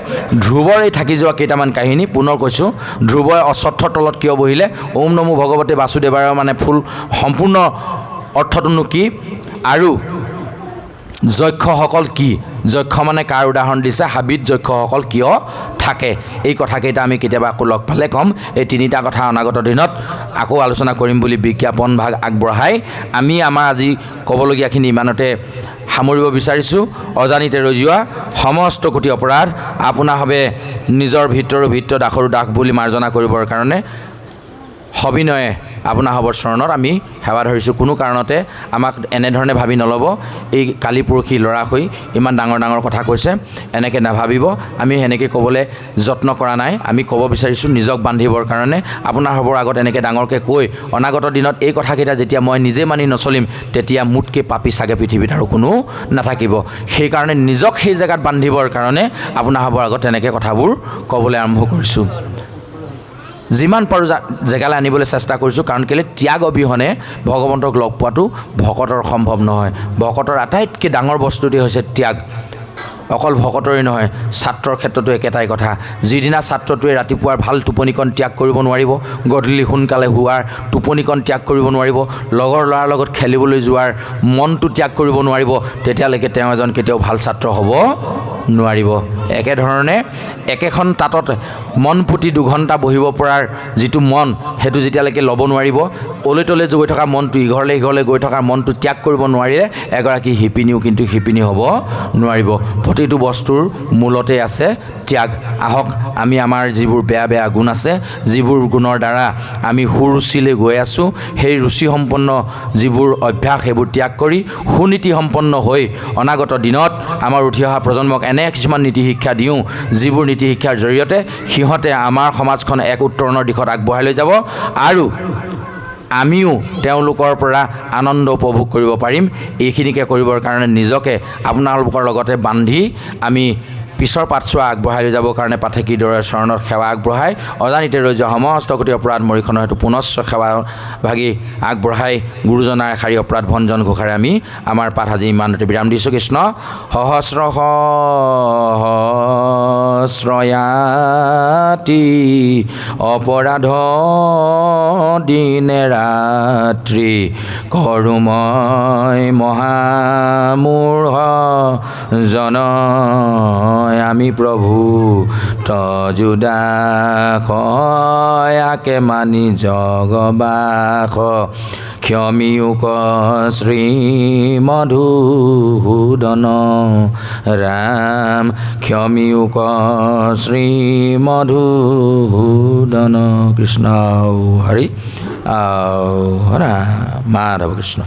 ধ্ৰুৱৰ এই থাকি যোৱা কেইটামান কাহিনী পুনৰ কৈছোঁ। ধ্ৰুৱই অশ্বত্থৰ তলত কিয় বহিলে, ওম নমো ভগৱতে বাসুদেৱায় মানে ফুল সম্পূৰ্ণ অৰ্থটোনো কি, আৰু যক্ষসকল কি, যক্ষ মানে কাৰ উদাহৰণ দিছে, হাবিত যক্ষসকল কিয় থাকে, এই কথাকেইটা আমি কেতিয়াবা আকৌ লগ পালে ক'ম। এই তিনিটা কথা অনাগত দিনত আকৌ আলোচনা কৰিম বুলি বিজ্ঞাপন ভাগ আগবঢ়াই আমি আমাৰ আজি ক'বলগীয়াখিনি ইমানতে সামৰিব বিচাৰিছোঁ। অজানিতে ৰৈ যোৱা সমস্ত কোটি অপৰাধ আপোনাভাৱে নিজৰ ভিতৰৰ দাসৰো দাস বুলি মাৰ্জনা কৰিবৰ কাৰণে সবিনয়ে আপোনাসৱৰ চৰণত আমি সেৱা ধৰিছোঁ। কোনো কাৰণতে আমাক এনেধৰণে ভাবি নল'ব, এই কালি পৰহি ল'ৰা হৈ ইমান ডাঙৰ ডাঙৰ কথা কৈছে, এনেকৈ নাভাবিব। আমি সেনেকৈ ক'বলৈ যত্ন কৰা নাই। আমি ক'ব বিচাৰিছোঁ নিজক বান্ধিবৰ কাৰণে আপোনাসৱৰ আগত এনেকৈ ডাঙৰকৈ কৈ অনাগত দিনত এই কথাকেইটা যেতিয়া মই নিজে মানি নচলিম, তেতিয়া মোতকৈ পাপী চাগে পৃথিৱীত আৰু কোনো নাথাকিব। সেইকাৰণে নিজক সেই জেগাত বান্ধিবৰ কাৰণে আপোনাসৱৰ আগত তেনেকৈ কথাবোৰ ক'বলৈ আৰম্ভ কৰিছোঁ। যিমান পাৰোঁ জেগালৈ আনিবলৈ চেষ্টা কৰিছোঁ, কাৰণ কেলৈ ত্যাগ অবিহনে ভগৱন্তক লগ পোৱাটো ভকতৰ সম্ভৱ নহয়। ভকতৰ আটাইতকৈ ডাঙৰ বস্তুটোৱেই হৈছে ত্যাগ। অকল ভকতৰে নহয়, ছাত্ৰৰ ক্ষেত্ৰতো একেটাই কথা। যিদিনা ছাত্ৰটোৱে ৰাতিপুৱাৰ ভাল টোপনিকণ ত্যাগ কৰিব নোৱাৰিব, গধূলি সোনকালে শোৱাৰ টোপনিকণ ত্যাগ কৰিব নোৱাৰিব, লগৰ ল'ৰাৰ লগত খেলিবলৈ যোৱাৰ মনটো ত্যাগ কৰিব নোৱাৰিব, তেতিয়ালৈকে তেওঁ এজন কেতিয়াও ভাল ছাত্ৰ হ'ব নোৱাৰিব। একেধৰণে একেখন তাঁতত মন পুতি দুঘণ্টা বহিব পৰাৰ যিটো মন, সেইটো যেতিয়ালৈকে ল'ব নোৱাৰিব, অলৈ তলৈ গৈ থকা মনটো, ইঘৰলৈ সিঘৰলৈ গৈ থকা মনটো ত্যাগ কৰিব নোৱাৰিলে এগৰাকী শিপিনীও কিন্তু শিপিনী হ'ব নোৱাৰিব। প্ৰতিটো বস্তুৰ মূলতে আছে ত্যাগ। আহক আমি আমাৰ যিবোৰ বেয়া বেয়া গুণ আছে, যিবোৰ গুণৰ দ্বাৰা আমি সুৰুচিলৈ গৈ আছোঁ, সেই ৰুচিসম্পন্ন যিবোৰ অভ্যাস সেইবোৰ ত্যাগ কৰি সুনীতিসম্পন্ন হৈ অনাগত দিনত আমাৰ উঠি অহা প্ৰজন্মক এনে কিছুমান নীতি শিক্ষা দিওঁ, যিবোৰ নীতি শিক্ষাৰ জৰিয়তে সিহঁতে আমাৰ সমাজখন এক উত্তৰণৰ দিশত আগবঢ়াই লৈ যাব আৰু আমিও তেওঁলোকৰ পৰা আনন্দ উপভোগ কৰিব পাৰিম। এইখিনিকে কৰিবৰ কাৰণে নিজকে আপোনালোকৰ লগতে বান্ধি আমি পিছৰ পাঠচোৱা আগবঢ়াই লৈ যাবৰ কাৰণে পাঠেকীৰ দৰে চৰণত সেৱা আগবঢ়াই অজানিতে ৰৈ যোৱা সমস্ত কোটি অপৰাধ মৰিখনৰ হেতু পুনশ্চ সেৱা ভাগি আগবঢ়াই গুৰুজনাৰ এষাৰি অপৰাধ ভঞ্জন ঘোষাৰে আমি আমাৰ পাঠ আজি ইমানতে বিৰাম দিছোঁ। কৃষ্ণ সহস্ৰ সহস্ৰয়াতি অপৰাধ দিনে ৰাত্ৰি কৰোঁ মই মহামূঢ় জন আমি প্ৰভু তজুদাস আকে মানি জগবাস ক্ষমিউক শ্ৰী মধুসূদন ৰাম ক্ষমিউক শ্ৰী মধুসূদন কৃষ্ণ হৰি হৰা মাধৱ কৃষ্ণ।